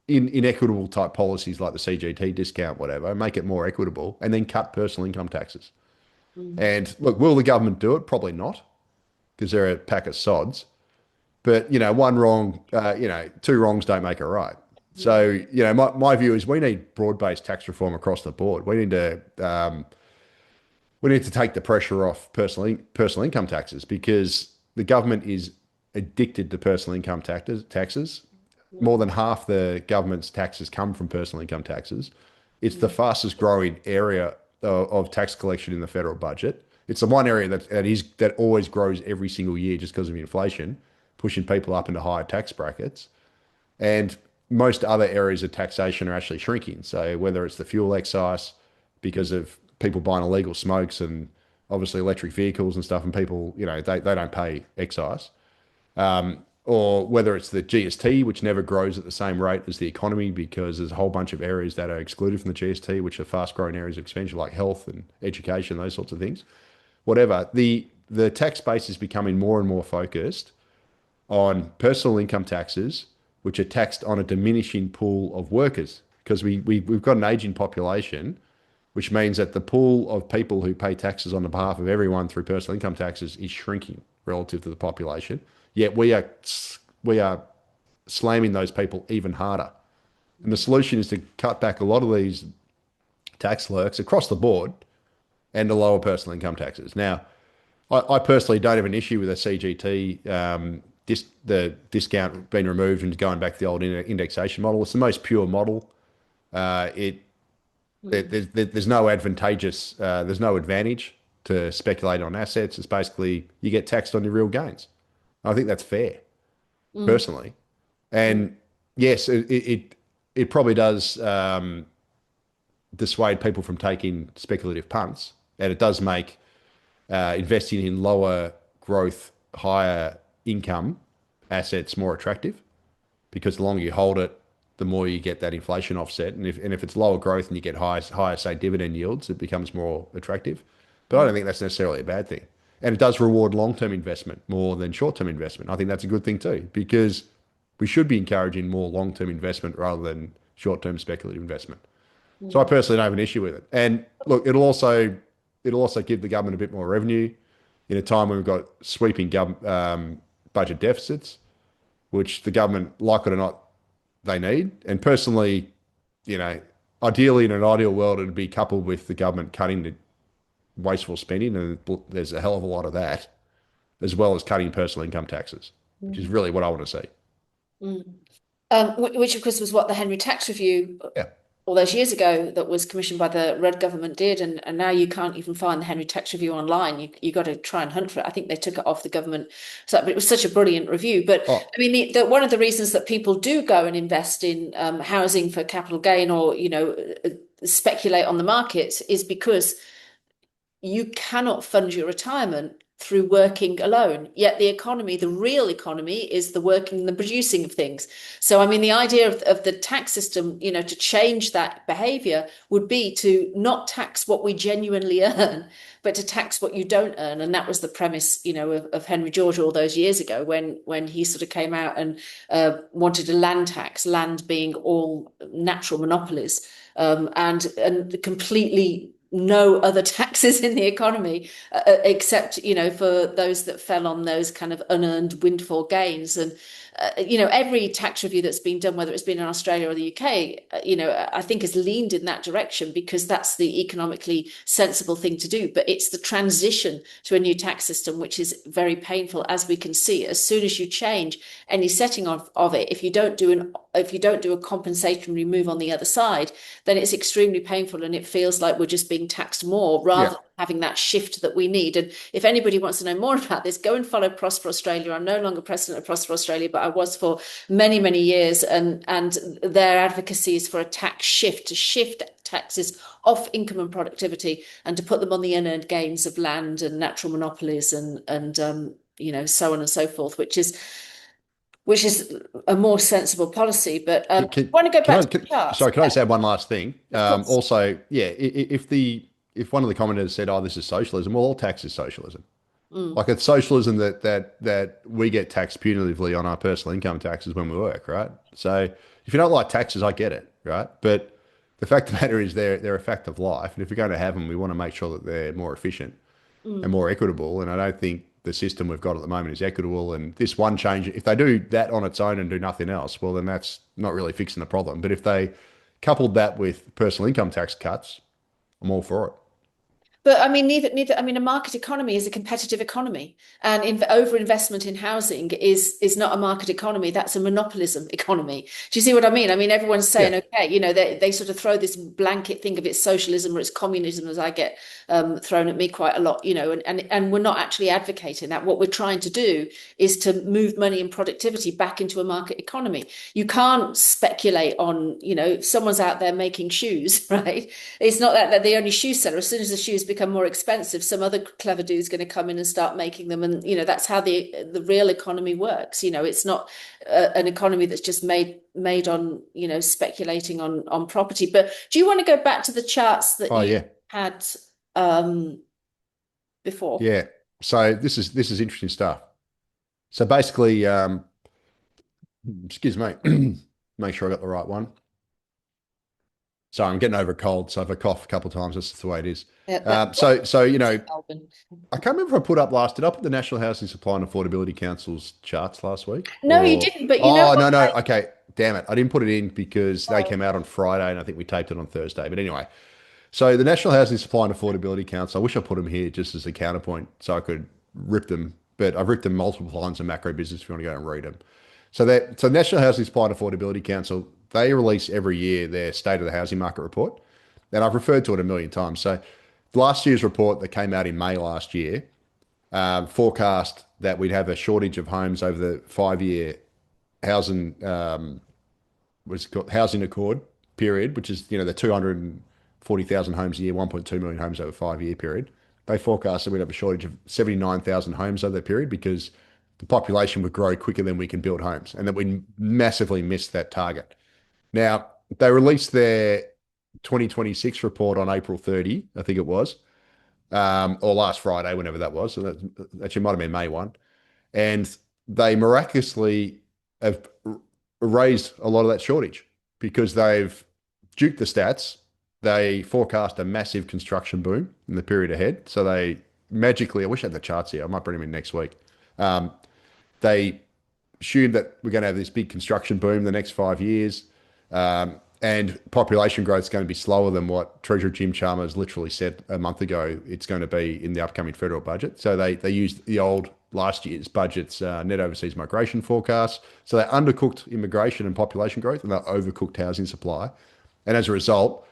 inequitable type policies like the CGT discount, whatever, make it more equitable, and then cut personal income taxes. Mm. And look, will the government do it? Probably not, because they're a pack of sods. But one wrong, two wrongs don't make a right. So my view is we need broad-based tax reform across the board. We need to take the pressure off personal income taxes because the government is addicted to personal income taxes. More than half the government's taxes come from personal income taxes. It's the fastest growing area of tax collection in the federal budget. It's the one area that always grows every single year just because of inflation, pushing people up into higher tax brackets. And most other areas of taxation are actually shrinking. So whether it's the fuel excise because of people buying illegal smokes and obviously electric vehicles and stuff, and people, they don't pay excise, or whether it's the GST, which never grows at the same rate as the economy because there's a whole bunch of areas that are excluded from the GST, which are fast growing areas of expansion like health and education, those sorts of things. Whatever, the tax base is becoming more and more focused on personal income taxes, which are taxed on a diminishing pool of workers because we've got an aging population, which means that the pool of people who pay taxes on behalf of everyone through personal income taxes is shrinking relative to the population. Yet we are slamming those people even harder. And the solution is to cut back a lot of these tax lurks across the board and to lower personal income taxes. Now, I personally don't have an issue with a CGT, the discount being removed and going back to the old indexation model. It's the most pure model. There's no there's no advantage to speculate on assets. It's basically you get taxed on your real gains. I think that's fair, personally. And yes, it probably does dissuade people from taking speculative punts, and it does make investing in lower growth, higher income assets more attractive because the longer you hold it, the more you get that inflation offset. And if it's lower growth and you get higher, say, dividend yields, it becomes more attractive. But I don't think that's necessarily a bad thing. And it does reward long-term investment more than short-term investment. I think that's a good thing too, because we should be encouraging more long-term investment rather than short-term speculative investment. So I personally don't have an issue with it. And look, it'll also give the government a bit more revenue in a time when we've got sweeping budget deficits, which the government, like it or not, they need. And personally, ideally in an ideal world, it'd be coupled with the government cutting the wasteful spending, and there's a hell of a lot of that, as well as cutting personal income taxes, which is really what I want to see. Mm. Which of course was what the Henry Tax Review Yeah. all those years ago that was commissioned by the Rudd government did, and now you can't even find the Henry Tax Review online. You got to try and hunt for it. I think they took it off the government site, but it was such a brilliant review. But Oh, I mean, one of the reasons that people do go and invest in housing for capital gain or speculate on the markets is because you cannot fund your retirement through working alone. Yet the economy, the real economy, is the working and the producing of things. So, I mean, the idea of the tax system, to change that behavior would be to not tax what we genuinely earn, but to tax what you don't earn. And that was the premise, of Henry George all those years ago when he sort of came out and wanted a land tax, land being all natural monopolies, and completely no other taxes in the economy except for those that fell on those kind of unearned windfall gains. And every tax review that's been done, whether it's been in Australia or the UK, I think has leaned in that direction because that's the economically sensible thing to do. But it's the transition to a new tax system which is very painful, as we can see. As soon as you change any setting of it, if you don't do a compensatory move on the other side, then it's extremely painful, and it feels like we're just being taxed more rather than having that shift that we need. And if anybody wants to know more about this, go and follow Prosper Australia. I'm no longer president of Prosper Australia, but I was for many, many years. And their advocacy is for a tax shift, to shift taxes off income and productivity and to put them on the unearned gains of land and natural monopolies and so on and so forth, which is which is a more sensible policy. But Can, I want to go back to the charts. sorry, can I just add one last thing? Of course. Also, yeah, if one of the commenters said, "Oh, this is socialism," well, all tax is socialism. Mm. Like it's socialism that we get taxed punitively on our personal income taxes when we work, right? So if you don't like taxes, I get it, right? But the fact of the matter is they're a fact of life, and if we're going to have them, we want to make sure that they're more efficient and Mm. more equitable. And I don't think the system we've got at the moment is equitable. And this one change, if they do that on its own and do nothing else, well, then that's not really fixing the problem. But if they coupled that with personal income tax cuts, I'm all for it. But I mean, neither. I mean, a market economy is a competitive economy, and overinvestment in housing is not a market economy. That's a monopolism economy. Do you see what I mean? I mean, everyone's saying, Yeah, okay, they sort of throw this blanket thing of it's socialism or it's communism, as I get thrown at me quite a lot, and we're not actually advocating that. What we're trying to do is to move money and productivity back into a market economy. You can't speculate on, if someone's out there making shoes, right? It's not that they're the only shoe seller. As soon as the shoes become more expensive, some other clever dude's going to come in and start making them. And, that's how the real economy works. It's not an economy that's just made on, speculating on property. But do you want to go back to the charts that oh you yeah, had um, before? yeah. So this is interesting stuff. So basically, excuse me, make sure I got the right one. Sorry, I'm getting over a cold, so if I cough a couple of times, that's the way it is. Yeah, So Melbourne. I can't remember if I put up last. Did I put the National Housing Supply and Affordability Council's charts last week? No, you Or didn't. But you know oh what? no no okay, damn it, I didn't put it in because they came out on Friday and I think we taped it on Thursday. But anyway, so the National Housing Supply and Affordability Council. I wish I put them here just as a counterpoint so I could rip them, but I've ripped them multiple times in macro business. If you want to go and read them, so National Housing Supply and Affordability Council, they release every year their State of the Housing Market report, and I've referred to it a million times. So last year's report that came out in May last year forecast that we'd have a shortage of homes over the 5 year housing was called housing accord period, which is the 240,000 homes a year, 1.2 million homes over a 5 year period. They forecast that we'd have a shortage of 79,000 homes over that period because the population would grow quicker than we can build homes, and that we massively missed that target. Now they released their 2026 report on April 30, I think it was, or last Friday, whenever that was. So that actually might have been May 1. And they miraculously have raised a lot of that shortage because they've duped the stats. They forecast a massive construction boom in the period ahead. So they magically, I wish I had the charts here. I might bring them in next week. They assumed that we're going to have this big construction boom the next 5 years. And population growth is going to be slower than what Treasurer Jim Chalmers literally said a month ago it's going to be in the upcoming federal budget. So they used the old last year's budget's net overseas migration forecast. So they undercooked immigration and population growth, and they overcooked housing supply. And as a result,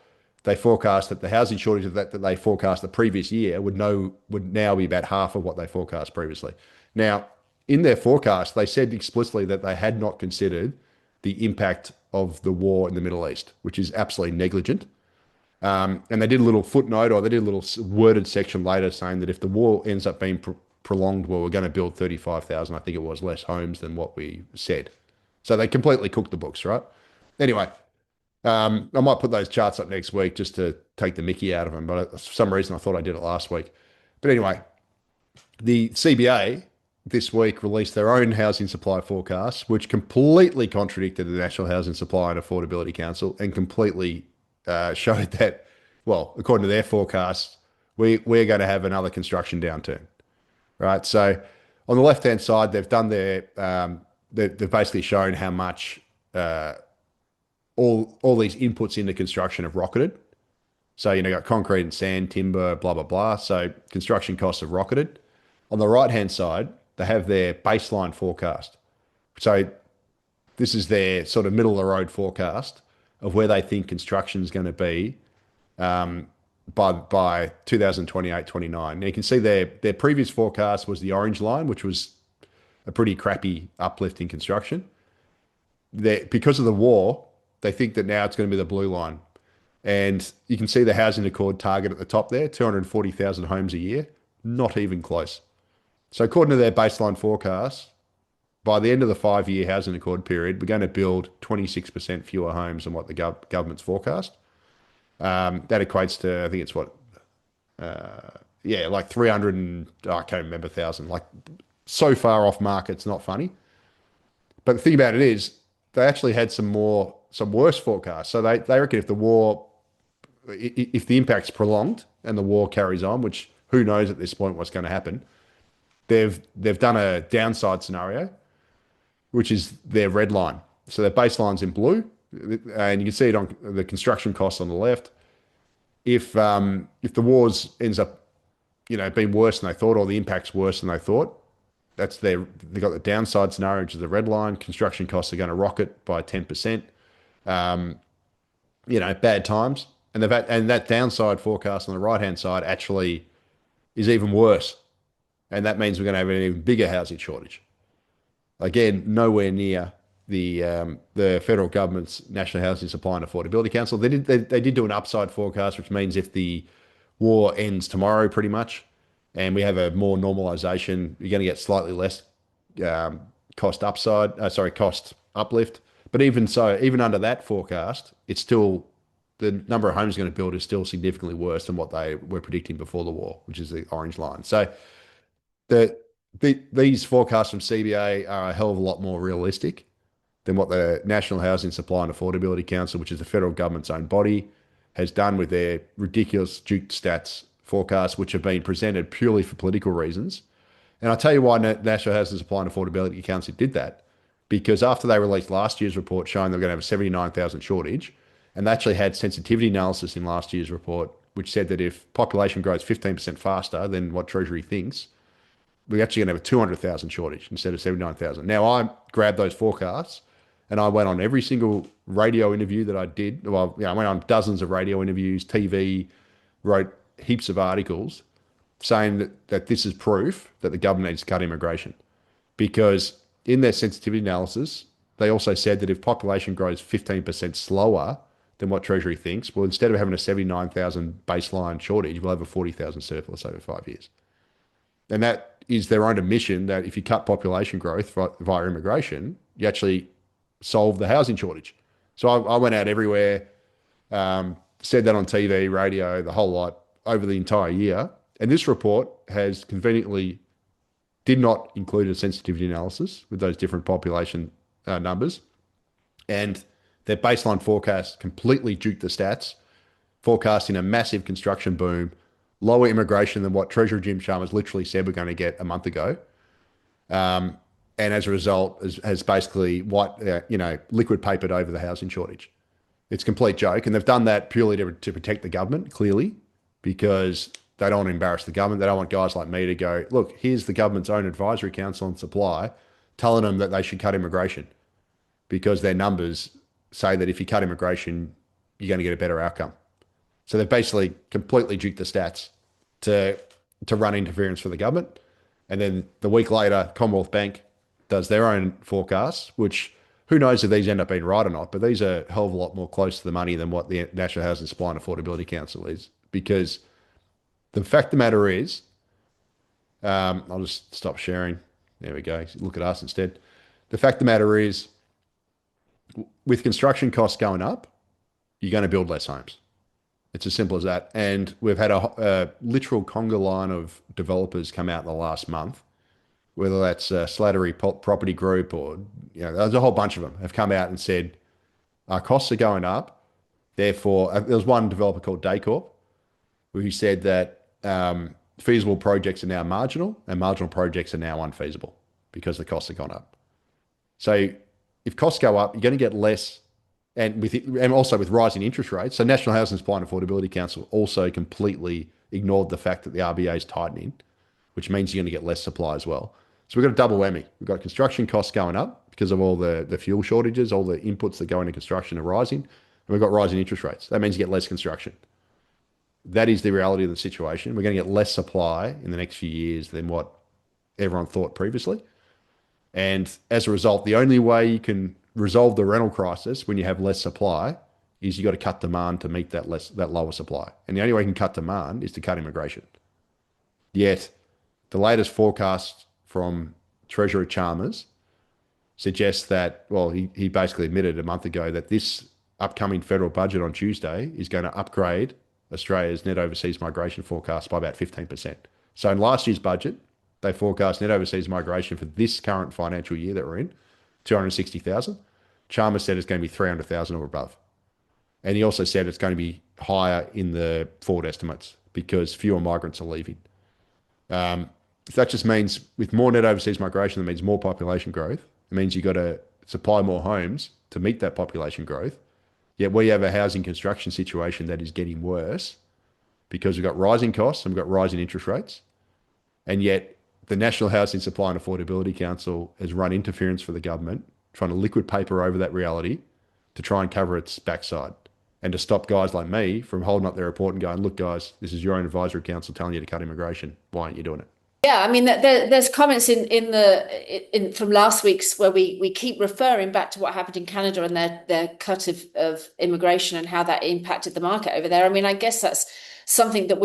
they forecast that the housing shortage that they forecast the previous year would now be about half of what they forecast previously. Now, in their forecast, they said explicitly that they had not considered the impact of the war in the Middle East, which is absolutely negligent. And they did a little footnote, or they did a little worded section later saying that if the war ends up being prolonged, well, we're going to build 35,000, I think it was, less homes than what we said. So they completely cooked the books, right? Anyway, I might put those charts up next week just to take the mickey out of them, but for some reason I thought I did it last week. But anyway, the CBA this week released their own housing supply forecast, which completely contradicted the National Housing Supply and Affordability Council and completely showed that, well, according to their forecasts, we're going to have another construction downturn, right? So on the left-hand side, they've done they've basically shown how much all these inputs into construction have rocketed. So, got concrete and sand, timber, blah, blah, blah. So construction costs have rocketed. On the right-hand side, they have their baseline forecast. So this is their sort of middle of the road forecast of where they think construction is going to be by 2028, 29. Now you can see their previous forecast was the orange line, which was a pretty crappy uplift in construction. Because of the war, they think that now it's going to be the blue line. And you can see the housing accord target at the top there, 240,000 homes a year, not even close. So according to their baseline forecast, by the end of the 5-year housing accord period, we're going to build 26% fewer homes than what the government's forecast. That equates to, I think it's what, yeah, like 300 and I can't remember thousand. Like so far off market, it's not funny. But the thing about it is, they actually had some worse forecasts. So they reckon if the war, if the impact's prolonged and the war carries on, which who knows at this point what's going to happen, they've done a downside scenario, which is their red line. So their baseline's in blue, and you can see it on the construction costs on the left. If the wars ends up, being worse than they thought, or the impact's worse than they thought, they've got the downside scenario, which is the red line. Construction costs are going to rocket by 10%. Bad times. And that downside forecast on the right hand side actually is even worse. And that means we're going to have an even bigger housing shortage. Again, nowhere near the federal government's National Housing Supply and Affordability Council. They did do an upside forecast, which means if the war ends tomorrow, pretty much, and we have a more normalization, you're going to get slightly less cost uplift. But even so, even under that forecast, it's still the number of homes going to build is still significantly worse than what they were predicting before the war, which is the orange line. So these forecasts from CBA are a hell of a lot more realistic than what the National Housing Supply and Affordability Council, which is the federal government's own body, has done with their ridiculous Duke Stats forecasts, which have been presented purely for political reasons. And I'll tell you why National Housing Supply and Affordability Council did that. Because after they released last year's report showing they're going to have a 79,000 shortage, and they actually had sensitivity analysis in last year's report, which said that if population grows 15% faster than what Treasury thinks, we're actually going to have a 200,000 shortage instead of 79,000. Now, I grabbed those forecasts and I went on every single radio interview that I did. Well, I went on dozens of radio interviews, TV, wrote heaps of articles saying that this is proof that the government needs to cut immigration. Because in their sensitivity analysis, they also said that if population grows 15% slower than what Treasury thinks, well, instead of having a 79,000 baseline shortage, we'll have a 40,000 surplus over 5 years. And that is their own admission that if you cut population growth via immigration, you actually solve the housing shortage. So I went out everywhere, said that on TV, radio, the whole lot over the entire year. And this report has conveniently did not include a sensitivity analysis with those different population numbers. And their baseline forecast completely duked the stats, forecasting a massive construction boom, lower immigration than what Treasurer Jim Chalmers literally said we're going to get a month ago. And as a result, has basically liquid papered over the housing shortage. It's a complete joke. And they've done that purely to protect the government, clearly, because they don't want to embarrass the government. They don't want guys like me to go, look, here's the government's own advisory council on supply telling them that they should cut immigration because their numbers say that if you cut immigration, you're going to get a better outcome. So they've basically completely duked the stats to run interference for the government. And then the week later, Commonwealth Bank does their own forecasts, which who knows if these end up being right or not, but these are a hell of a lot more close to the money than what the National Housing Supply and Affordability Council is. Because the fact of the matter is, I'll just stop sharing. There we go. Look at us instead. The fact of the matter is, with construction costs going up, you're going to build less homes. It's as simple as that. And we've had a literal conga line of developers come out in the last month, whether that's Slattery Property Group or, there's a whole bunch of them have come out and said, our costs are going up. Therefore, there was one developer called Daycorp who said that feasible projects are now marginal and marginal projects are now unfeasible because the costs have gone up. So if costs go up, you're going to get less, and also with rising interest rates. So National Housing Supply and Affordability Council also completely ignored the fact that the RBA is tightening, which means you're going to get less supply as well. So we've got a double whammy. We've got construction costs going up because of all the fuel shortages, all the inputs that go into construction are rising, and we've got rising interest rates. That means you get less construction. That is the reality of the situation. We're going to get less supply in the next few years than what everyone thought previously. And as a result, the only way you can resolve the rental crisis when you have less supply is you got to cut demand to meet that lower supply. And the only way you can cut demand is to cut immigration. Yet, the latest forecast from Treasurer Chalmers suggests that, well, he basically admitted a month ago that this upcoming federal budget on Tuesday is going to upgrade Australia's net overseas migration forecast by about 15%. So in last year's budget, they forecast net overseas migration for this current financial year that we're in, 260,000. Chalmers said it's going to be 300,000 or above. And he also said it's going to be higher in the forward estimates because fewer migrants are leaving. That just means with more net overseas migration, that means more population growth. It means you've got to supply more homes to meet that population growth. Yet we have a housing construction situation that is getting worse because we've got rising costs and we've got rising interest rates. And yet the National Housing Supply and Affordability Council has run interference for the government, trying to liquid paper over that reality to try and cover its backside and to stop guys like me from holding up their report and going, look, guys, this is your own advisory council telling you to cut immigration. Why aren't you doing it? Yeah, I mean, there's comments in from last week's where we keep referring back to what happened in Canada and their cut of immigration and how that impacted the market over there. I mean, I guess that's something that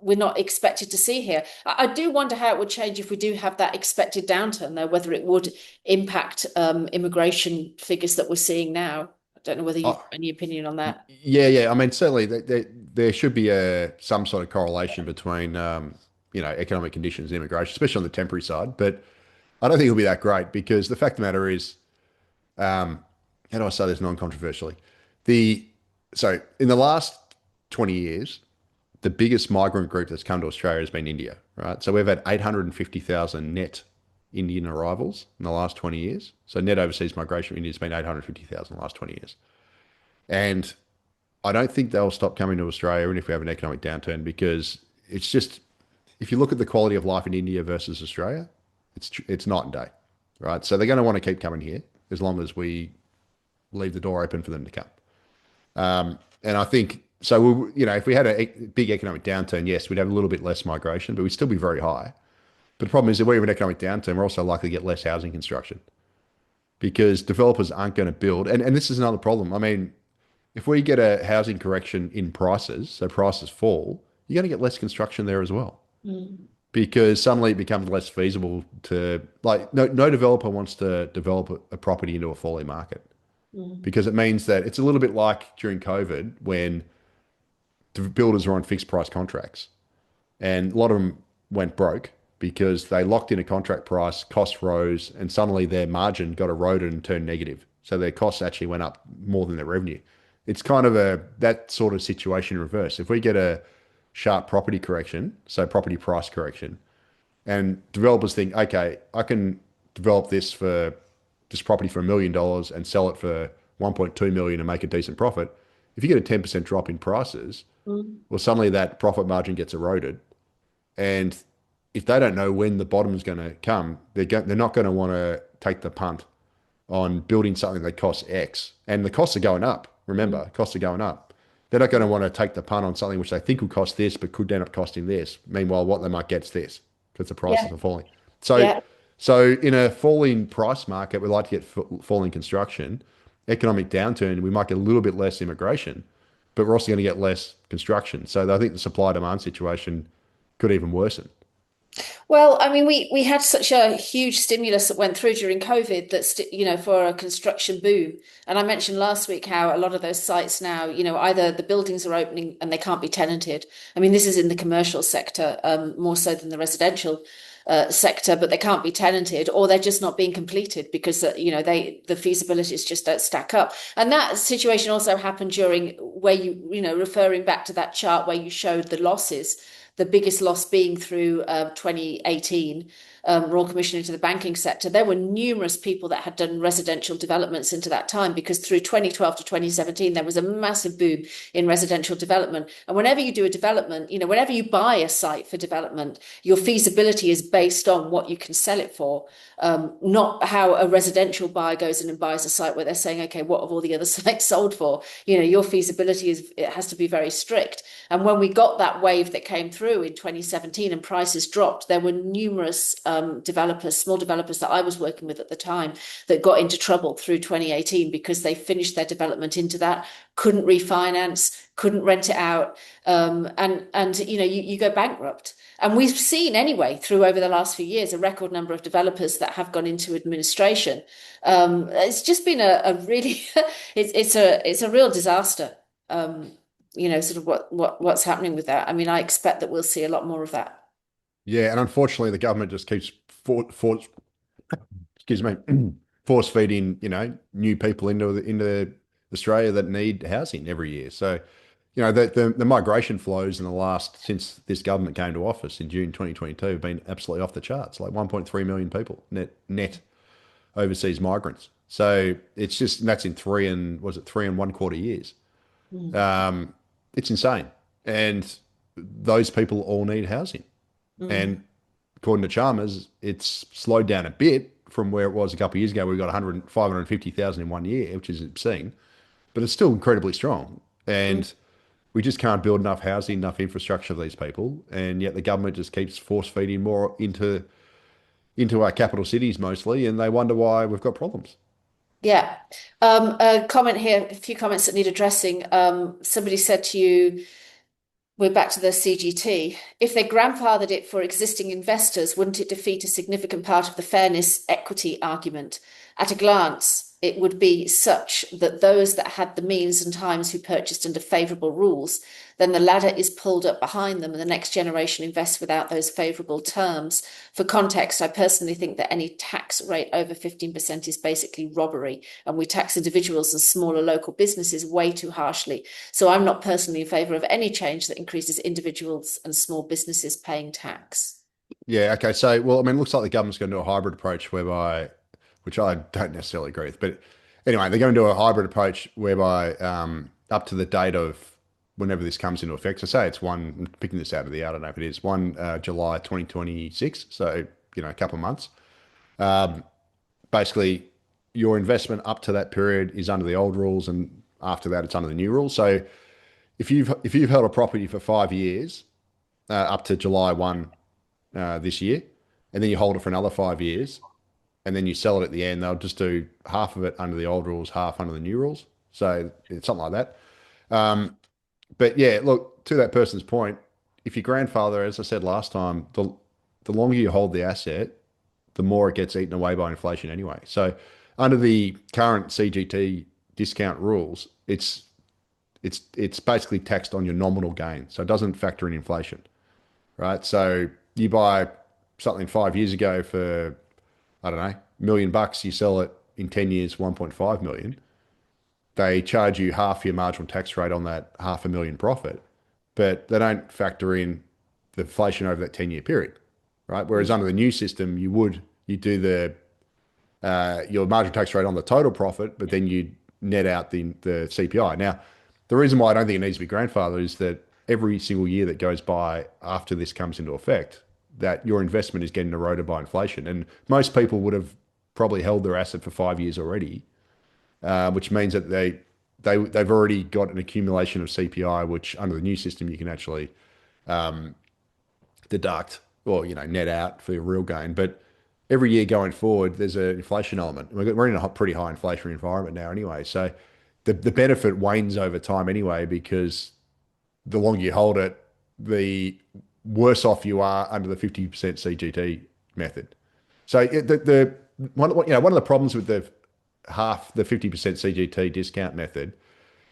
we're not expected to see here. I do wonder how it would change if we do have that expected downturn, though, whether it would impact immigration figures that we're seeing now. I don't know whether you've got any opinion on that. Yeah. I mean, certainly there should be some sort of correlation between economic conditions and immigration, especially on the temporary side. But I don't think it'll be that great because the fact of the matter is, how do I say this non-controversially? So in the last 20 years, the biggest migrant group that's come to Australia has been India, right? So we've had 850,000 net Indian arrivals in the last 20 years. So net overseas migration from India has been 850,000 in the last 20 years. And I don't think they'll stop coming to Australia even if we have an economic downturn because it's just, if you look at the quality of life in India versus Australia, it's night and day, right? So they're going to want to keep coming here as long as we leave the door open for them to come. And I think, so if we had a big economic downturn, yes, we'd have a little bit less migration, but we'd still be very high. But the problem is if we have an economic downturn, we're also likely to get less housing construction because developers aren't going to build. And this is another problem. I mean, if we get a housing correction in prices, so prices fall, you're going to get less construction there as well. Because suddenly it becomes less feasible to, like, no developer wants to develop a property into a falling market because it means that it's a little bit like during COVID when the builders were on fixed price contracts and a lot of them went broke because they locked in a contract price, costs rose, and suddenly their margin got eroded and turned negative. So their costs actually went up more than their revenue. It's kind of that sort of situation in reverse. If we get a sharp property correction, so property price correction, and developers think, okay, I can develop this property for $1 million and sell it for 1.2 million and make a decent profit. If you get a 10% drop in prices, well, suddenly that profit margin gets eroded. And if they don't know when the bottom is going to come, they're not going to want to take the punt on building something that costs X. And the costs are going up. Remember, costs are going up. They're not going to want to take the punt on something which they think will cost this, but could end up costing this. Meanwhile, what they might get is this because the prices are falling. So in a falling price market, we like to get falling construction. Economic downturn, we might get a little bit less immigration, but we're also going to get less construction. So I think the supply demand situation could even worsen. Well, I mean, we had such a huge stimulus that went through during COVID that, for a construction boom. And I mentioned last week how a lot of those sites now, either the buildings are opening and they can't be tenanted. I mean, this is in the commercial sector, more so than the residential sector, but they can't be tenanted or they're just not being completed because, the feasibilities just don't stack up. And that situation also happened during where referring back to that chart where you showed the losses, the biggest loss being through 2018, Royal Commission into the banking sector. There were numerous people that had done residential developments into that time because through 2012 to 2017, there was a massive boom in residential development. And whenever you do a development, whenever you buy a site for development, your feasibility is based on what you can sell it for, not how a residential buyer goes in and buys a site where they're saying, okay, what have all the other sites sold for? Your feasibility it has to be very strict. And when we got that wave that came through through in 2017 and prices dropped, there were numerous developers, small developers that I was working with at the time, that got into trouble through 2018 because they finished their development into that, couldn't refinance, couldn't rent it out, and you go bankrupt. And we've seen anyway through over the last few years a record number of developers that have gone into administration. It's just been a really it's a real disaster. Sort of what's happening with that. I mean, I expect that we'll see a lot more of that. Yeah, and unfortunately, the government just keeps excuse me, force feeding, new people into Australia that need housing every year. So, the migration flows in the last since this government came to office in June 2022 have been absolutely off the charts. Like 1.3 million people net overseas migrants. So it's just that's in 3 and 1/4 years. Mm. It's insane, and those people all need housing. Mm. And according to Chalmers, it's slowed down a bit from where it was a couple of years ago. We got 550,000 in one year, which is obscene, but it's still incredibly strong. Mm. And we just can't build enough housing, enough infrastructure for these people, and yet the government just keeps force feeding more into our capital cities mostly, and they wonder why we've got problems. Yeah. A comment here, a few comments that need addressing. Somebody said to you, we're back to the CGT. If they grandfathered it for existing investors, wouldn't it defeat a significant part of the fairness equity argument? At a glance, it would be such that those that had the means and times who purchased under favourable rules, then the ladder is pulled up behind them and the next generation invests without those favourable terms. For context, I personally think that any tax rate over 15% is basically robbery, and we tax individuals and smaller local businesses way too harshly. So I'm not personally in favour of any change that increases individuals and small businesses paying tax. Yeah, okay. So, well, I mean, it looks like the government's going to do a hybrid approach whereby, which I don't necessarily agree with, but anyway, they're going to do a hybrid approach whereby up to the date of whenever this comes into effect, so say it's I'm picking this out of the air, I don't know if it is, 1 July 2026, so, a couple of months. Basically, your investment up to that period is under the old rules, and after that, it's under the new rules. So if you've held a property for 5 years, up to July 1 this year, and then you hold it for another 5 years, and then you sell it at the end, they'll just do half of it under the old rules, half under the new rules. So it's something like that. But yeah, look, to that person's point, if your grandfather, as I said last time, the longer you hold the asset, the more it gets eaten away by inflation anyway. So under the current CGT discount rules, it's basically taxed on your nominal gain. So it doesn't factor in inflation, right? So you buy something 5 years ago for, I don't know, $1 million, you sell it in 10 years, 1.5 million. They charge you half your marginal tax rate on that $500,000 profit, but they don't factor in the inflation over that 10-year period, right? Whereas under the new system, you do your marginal tax rate on the total profit, but then you net out the CPI. Now, the reason why I don't think it needs to be grandfathered is that every single year that goes by after this comes into effect, that your investment is getting eroded by inflation. And most people would have probably held their asset for 5 years already, which means that they've already got an accumulation of CPI, which under the new system you can actually deduct or net out for your real gain. But every year going forward, there's an inflation element. We're in a pretty high inflationary environment now anyway, so the benefit wanes over time anyway, because the longer you hold it, the worse off you are under the 50% CGT method. So one of the problems with the 50% CGT discount method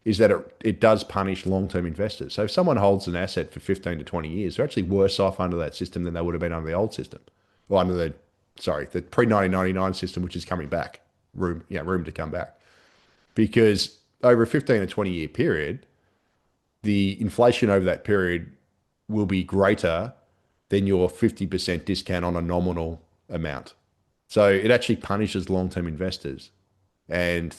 is that it does punish long-term investors. So if someone holds an asset for 15 to 20 years, they're actually worse off under that system than they would have been under the old system, or under the pre-1999 system, which is coming back, room to come back, because over a 15 to 20-year period, the inflation over that period will be greater than your 50% discount on a nominal amount. So it actually punishes long-term investors. And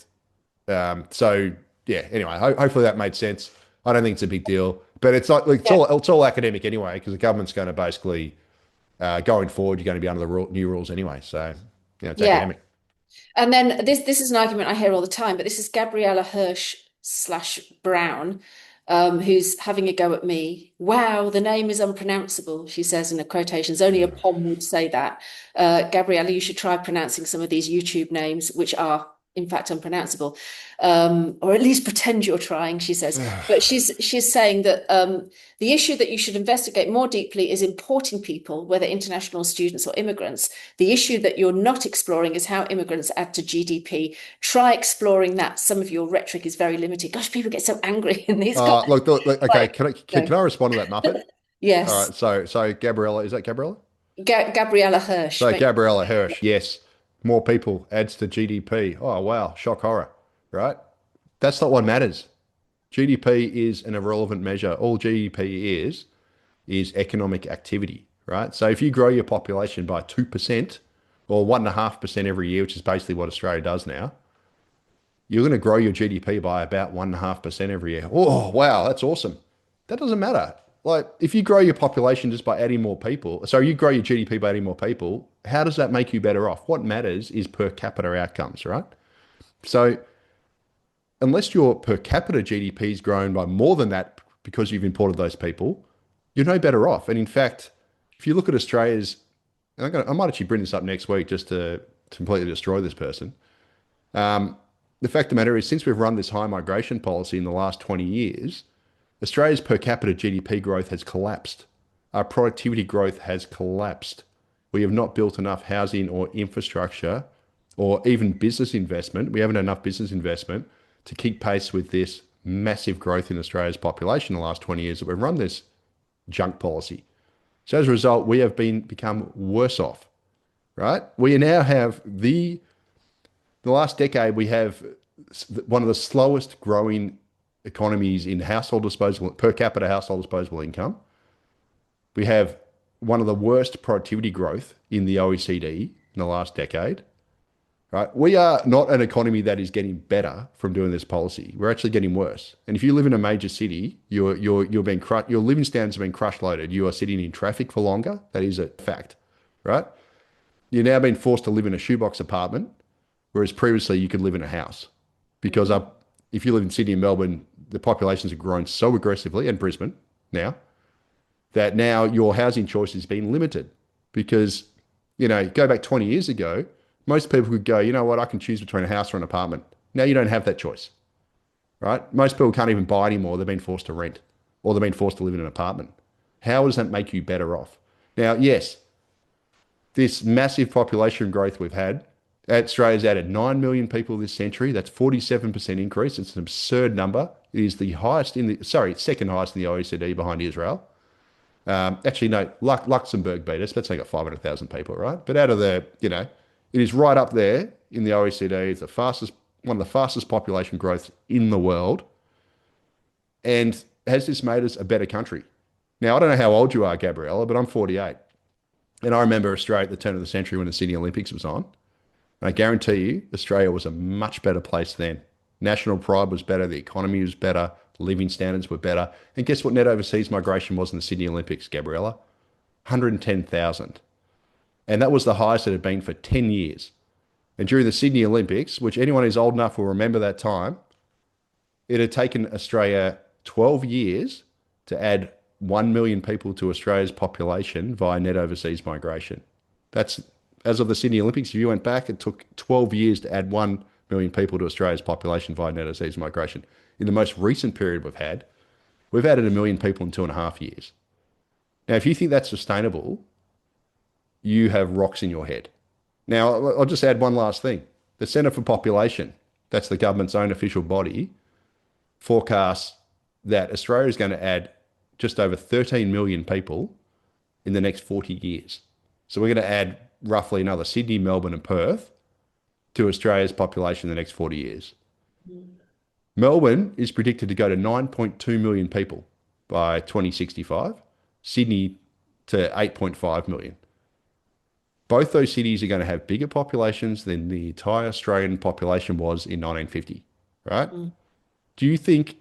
so, yeah, anyway, hopefully that made sense. I don't think it's a big deal, but it's all academic anyway, because the government's going to basically, going forward, you're going to be under the new rules anyway. So, it's Yeah. academic. And then this is an argument I hear all the time, but this is Gabriella Hirsch/Brown. who's having a go at me. Wow, the name is unpronounceable, she says in the quotations. Only a Pom would say that. Gabriella, you should try pronouncing some of these YouTube names, which are in fact unpronounceable, or at least pretend you're trying, she says. But she's saying that the issue that you should investigate more deeply is importing people, whether international students or immigrants. The issue that you're not exploring is how immigrants add to GDP. Try exploring that. Some of your rhetoric is very limited. Gosh, people get so angry in these comments. Look, okay, Like, can I respond to that, Muppet? All yes, right, so Gabriella, is that Gabriella? Gabriella Hirsch. So Gabriella Hirsch, yes, more people adds to GDP. Oh wow, shock horror, right? That's not what matters. GDP is an irrelevant measure. All GDP is economic activity, right? So if you grow your population by 2% or 1.5% every year, which is basically what Australia does now, you're going to grow your GDP by about 1.5% every year. Oh, wow, that's awesome. That doesn't matter. Like, if you grow your population just by adding more people, so you grow your GDP by adding more people, how does that make you better off? What matters is per capita outcomes, right? So, unless your per capita GDP is grown by more than that because you've imported those people, you're no better off. And in fact, if you look at Australia's, I might actually bring this up next week just to completely destroy this person. The fact of the matter is, since we've run this high migration policy in the last 20 years, Australia's per capita GDP growth has collapsed. Our productivity growth has collapsed. We have not built enough housing or infrastructure or even business investment. We haven't enough business investment to keep pace with this massive growth in Australia's population in the last 20 years that we've run this junk policy. So as a result, we have become worse off, right? We now have the last decade, we have one of the slowest growing economies in household disposable, per capita household disposable income. We have one of the worst productivity growth in the OECD in the last decade, right? We are not an economy that is getting better from doing this policy. We're actually getting worse. And if you live in a major city, you're being your living standards have been crush loaded. You are sitting in traffic for longer. That is a fact, right? You're now being forced to live in a shoebox apartment, whereas previously you could live in a house because if you live in Sydney and Melbourne, the populations have grown so aggressively, and Brisbane now, that now your housing choice is being limited because, go back 20 years ago, most people could go, you know what, I can choose between a house or an apartment. Now you don't have that choice, right? Most people can't even buy anymore. They've been forced to rent or they've been forced to live in an apartment. How does that make you better off? Now, yes, this massive population growth we've had, Australia's added 9 million people this century. That's 47% increase. It's an absurd number. It is the highest second highest in the OECD behind Israel. Actually, no, Luxembourg beat us. That's only got 500,000 people, right? But out of it is right up there in the OECD. It's one of the fastest population growths in the world. And has this made us a better country? Now, I don't know how old you are, Gabriella, but I'm 48. And I remember Australia at the turn of the century when the Sydney Olympics was on. And I guarantee you, Australia was a much better place then. National pride was better, the economy was better, living standards were better. And guess what net overseas migration was in the Sydney Olympics, Gabriella? 110,000. And that was the highest it had been for 10 years. And during the Sydney Olympics, which anyone who's old enough will remember that time, it had taken Australia 12 years to add 1 million people to Australia's population via net overseas migration. That's, as of the Sydney Olympics, if you went back, it took 12 years to add 1 million people to Australia's population via net overseas migration. In the most recent period we've added 1 million people in 2.5 years. Now, if you think that's sustainable, you have rocks in your head. Now, I'll just add one last thing. The Centre for Population, that's the government's own official body, forecasts that Australia is going to add just over 13 million people in the next 40 years. So we're going to add roughly another Sydney, Melbourne and Perth to Australia's population in the next 40 years. Melbourne is predicted to go to 9.2 million people by 2065, Sydney to 8.5 million. Both those cities are going to have bigger populations than the entire Australian population was in 1950, right? Do you think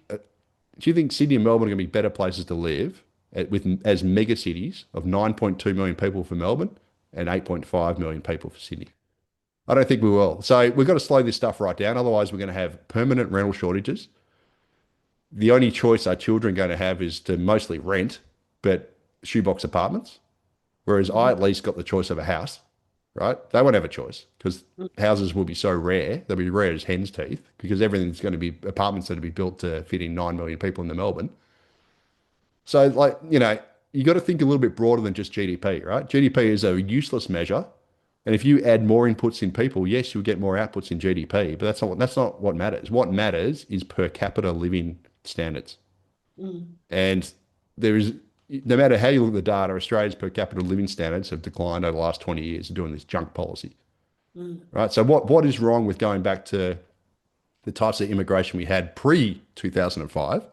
Sydney and Melbourne are going to be better places to live as mega cities of 9.2 million people for Melbourne and 8.5 million people for Sydney? I don't think we will. So we've got to slow this stuff right down. Otherwise, we're going to have permanent rental shortages. the only choice our children are going to have is to mostly rent, but shoebox apartments. Whereas I at least got the choice of a house, right? They won't have a choice because houses will be so rare. They'll be rare as hen's teeth because everything's going to be apartments that will be built to fit in 9 million people in the Melbourne. So, like, you got to think a little bit broader than just GDP, right? GDP is a useless measure. And if you add more inputs in people, yes, you'll get more outputs in GDP, but that's not what matters. What matters is per capita living standards. Mm, And there is, no matter how you look at the data, Australia's per capita living standards have declined over the last 20 years of doing this junk policy, mm, right? So what is wrong with going back to the types of immigration we had pre 2005?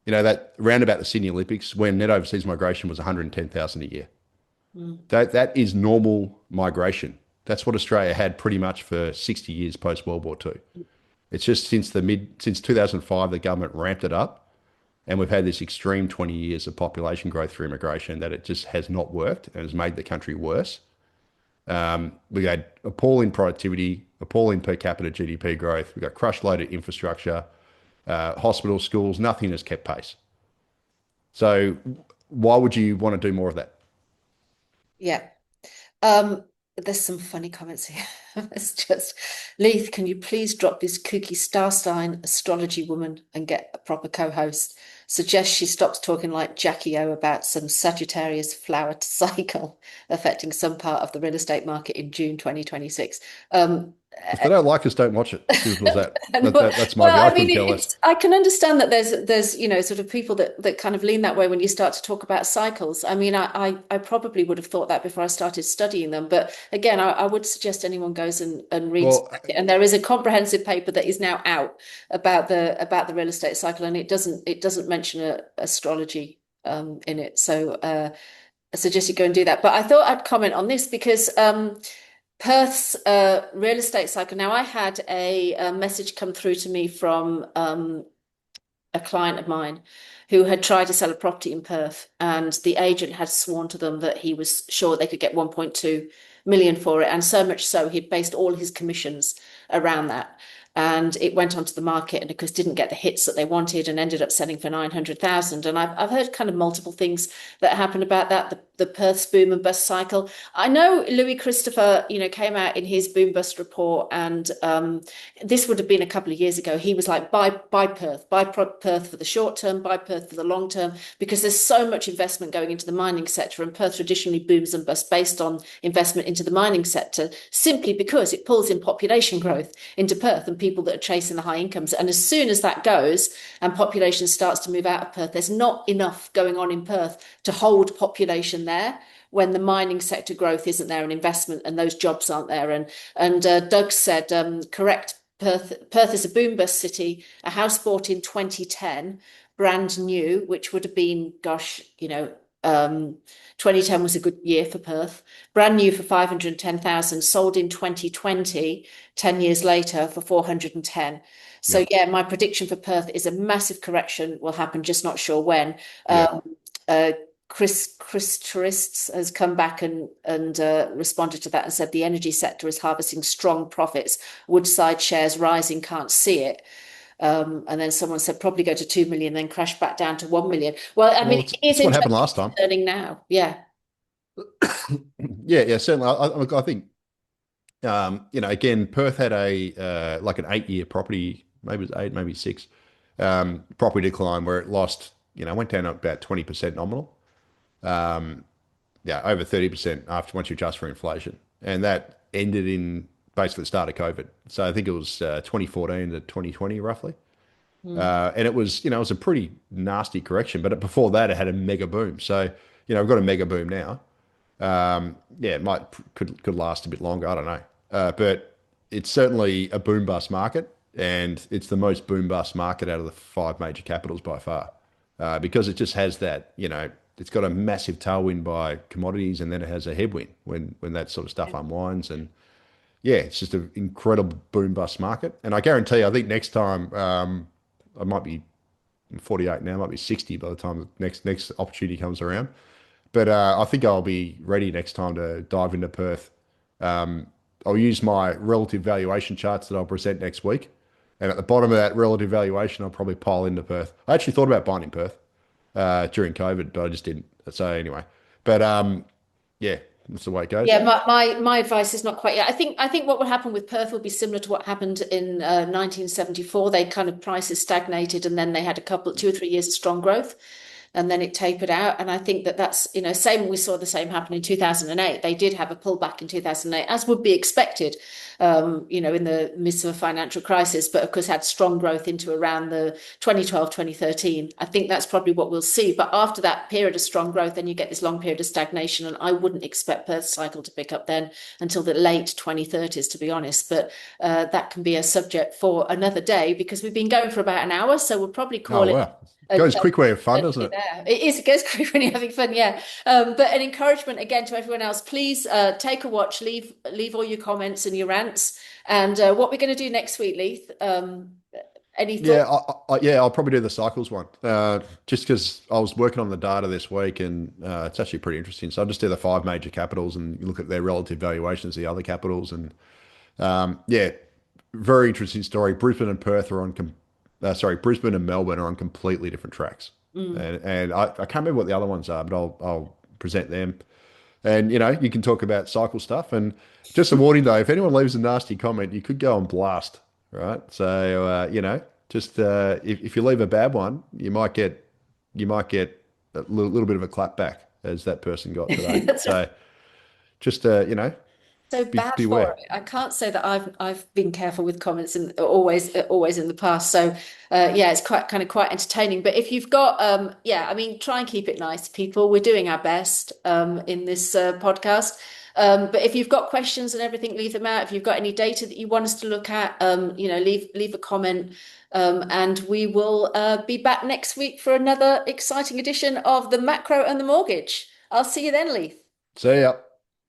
That round about the Sydney Olympics when net overseas migration was 110,000 a year. mm, That is normal migration. That's what Australia had pretty much for 60 years post World War II. It's just since 2005 the government ramped it up, and we've had this extreme 20 years of population growth through immigration that it just has not worked and has made the country worse. We had appalling productivity, appalling per capita GDP growth. We've got crush loaded infrastructure, hospitals, schools. Nothing has kept pace. So why would you want to do more of that? yeah. Um, there's some funny comments here. It's just, Leith, can you please drop this kooky star sign astrology woman and get a proper co-host? Suggest she stops talking like Jackie O about some Sagittarius flower cycle affecting some part of the real estate market in June 2026. If they don't like us, don't watch it. Simple as that. And That's my view. well, I I mean, couldn't care less. I can understand that there's sort of people that kind of lean that way when you start to talk about cycles. I mean, I probably would have thought that before I started studying them, but again, I would suggest anyone goes and reads Well, it. And there is a comprehensive paper that is now out about the real estate cycle, and it doesn't mention astrology in it. So I suggest you go and do that. But I thought I'd comment on this because Perth's real estate cycle. Now, I had a message come through to me from a client of mine who had tried to sell a property in Perth, and the agent had sworn to them that he was sure they could get 1.2 million for it. And so much so, he'd based all his commissions around that. And it went onto the market and of course didn't get the hits that they wanted and ended up selling for 900,000. And I've heard kind of multiple things that happened about that, the Perth's boom and bust cycle. I know Louis Christopher, came out in his boom bust report, and this would have been a couple of years ago. He was like, buy Perth, Perth for the short term, buy Perth for the long term, because there's so much investment going into the mining sector, and Perth traditionally booms and busts based on investment into the mining sector, simply because it pulls in population growth into Perth and people that are chasing the high incomes. And as soon as that goes and population starts to move out of Perth, there's not enough going on in Perth to hold population there when the mining sector growth isn't there and investment and those jobs aren't there. And Doug said, correct, Perth is a boom bust city, a house bought in 2010, brand new, which would have been, gosh, 2010 was a good year for Perth. Brand new for 510,000, sold in 2020, 10 years later for 410. So yep, yeah, my prediction for Perth is a massive correction will happen, just not sure when. yep. Uh, Chris Tourists has come back and responded to that and said the energy sector is harvesting strong profits. Woodside shares rising, can't see it. And then someone said probably go to 2 million, then crash back down to 1 million. Well, I mean, Well, it is it's what happened interesting last time. turning now. Yeah. Yeah, yeah, certainly. I think, again, Perth had a like an 8 year property, maybe it was eight, maybe six, property decline where it lost, went down about 20% nominal. Um, yeah, over 30% after once you adjust for inflation. And that ended in basically the start of COVID. So I think it was 2014 to 2020 roughly. Mm. And it was, it was a pretty nasty correction, but before that it had a mega boom. So, we've got a mega boom now. Yeah, it might could last a bit longer. I don't know, but it's certainly a boom bust market, and it's the most boom bust market out of the five major capitals by far, because it just has that. It's got a massive tailwind by commodities, and then it has a headwind when that sort of stuff unwinds. And yeah, it's just an incredible boom bust market. And I guarantee, I think next time, I might be 48 now, might be 60 by the time the next opportunity comes around. But I think I'll be ready next time to dive into Perth. I'll use my relative valuation charts that I'll present next week. And at the bottom of that relative valuation, I'll probably pile into Perth. I actually thought about buying in Perth during COVID, but I just didn't. So anyway, but yeah, that's the way it goes. Yeah, my advice is not quite yet. I think what will happen with Perth will be similar to what happened in 1974. They kind of prices stagnated, and then they had a couple, 2 or 3 years of strong growth, and then it tapered out. And I think that that's, same. We saw the same happen in 2008. They did have a pullback in 2008, as would be expected, in the midst of a financial crisis, but of course had strong growth into around the 2012, 2013. I think that's probably what we'll see. But after that period of strong growth, then you get this long period of stagnation. And I wouldn't expect Perth's cycle to pick up then until the late 2030s, to be honest. But that can be a subject for another day because we've been going for about an hour. So we'll probably Oh call it wow, goes quick when you have fun, doesn't it? there. It is. It goes quick when you're having fun. Yeah. But an encouragement again to everyone else. Please take a watch. Leave all your comments and your rants. And what we're going to do next week, Leith. Any thoughts? Yeah, yeah, I'll probably do the cycles one. Just because I was working on the data this week, and it's actually pretty interesting. So I'll just do the five major capitals and look at their relative valuations, of the other capitals, and yeah, very interesting story. Brisbane and Perth are on, sorry, Brisbane and Melbourne are on completely different tracks, and I can't remember what the other ones are, but I'll present them. And you can talk about cycle stuff. And just a warning though, if anyone leaves a nasty comment, you could go on blast, right? So just if you leave a bad one, you might get a little bit of a clap back as that person got today. That's right. So just So bad for beware. it. I can't say that I've been careful with comments and always in the past. So yeah, it's quite entertaining. But if you've got yeah, I mean, try and keep it nice, people. We're doing our best in this podcast. But if you've got questions and everything, leave them out. If you've got any data that you want us to look at, leave a comment. And we will be back next week for another exciting edition of the Macro and the Mortgage. I'll see you then, Leith. See ya.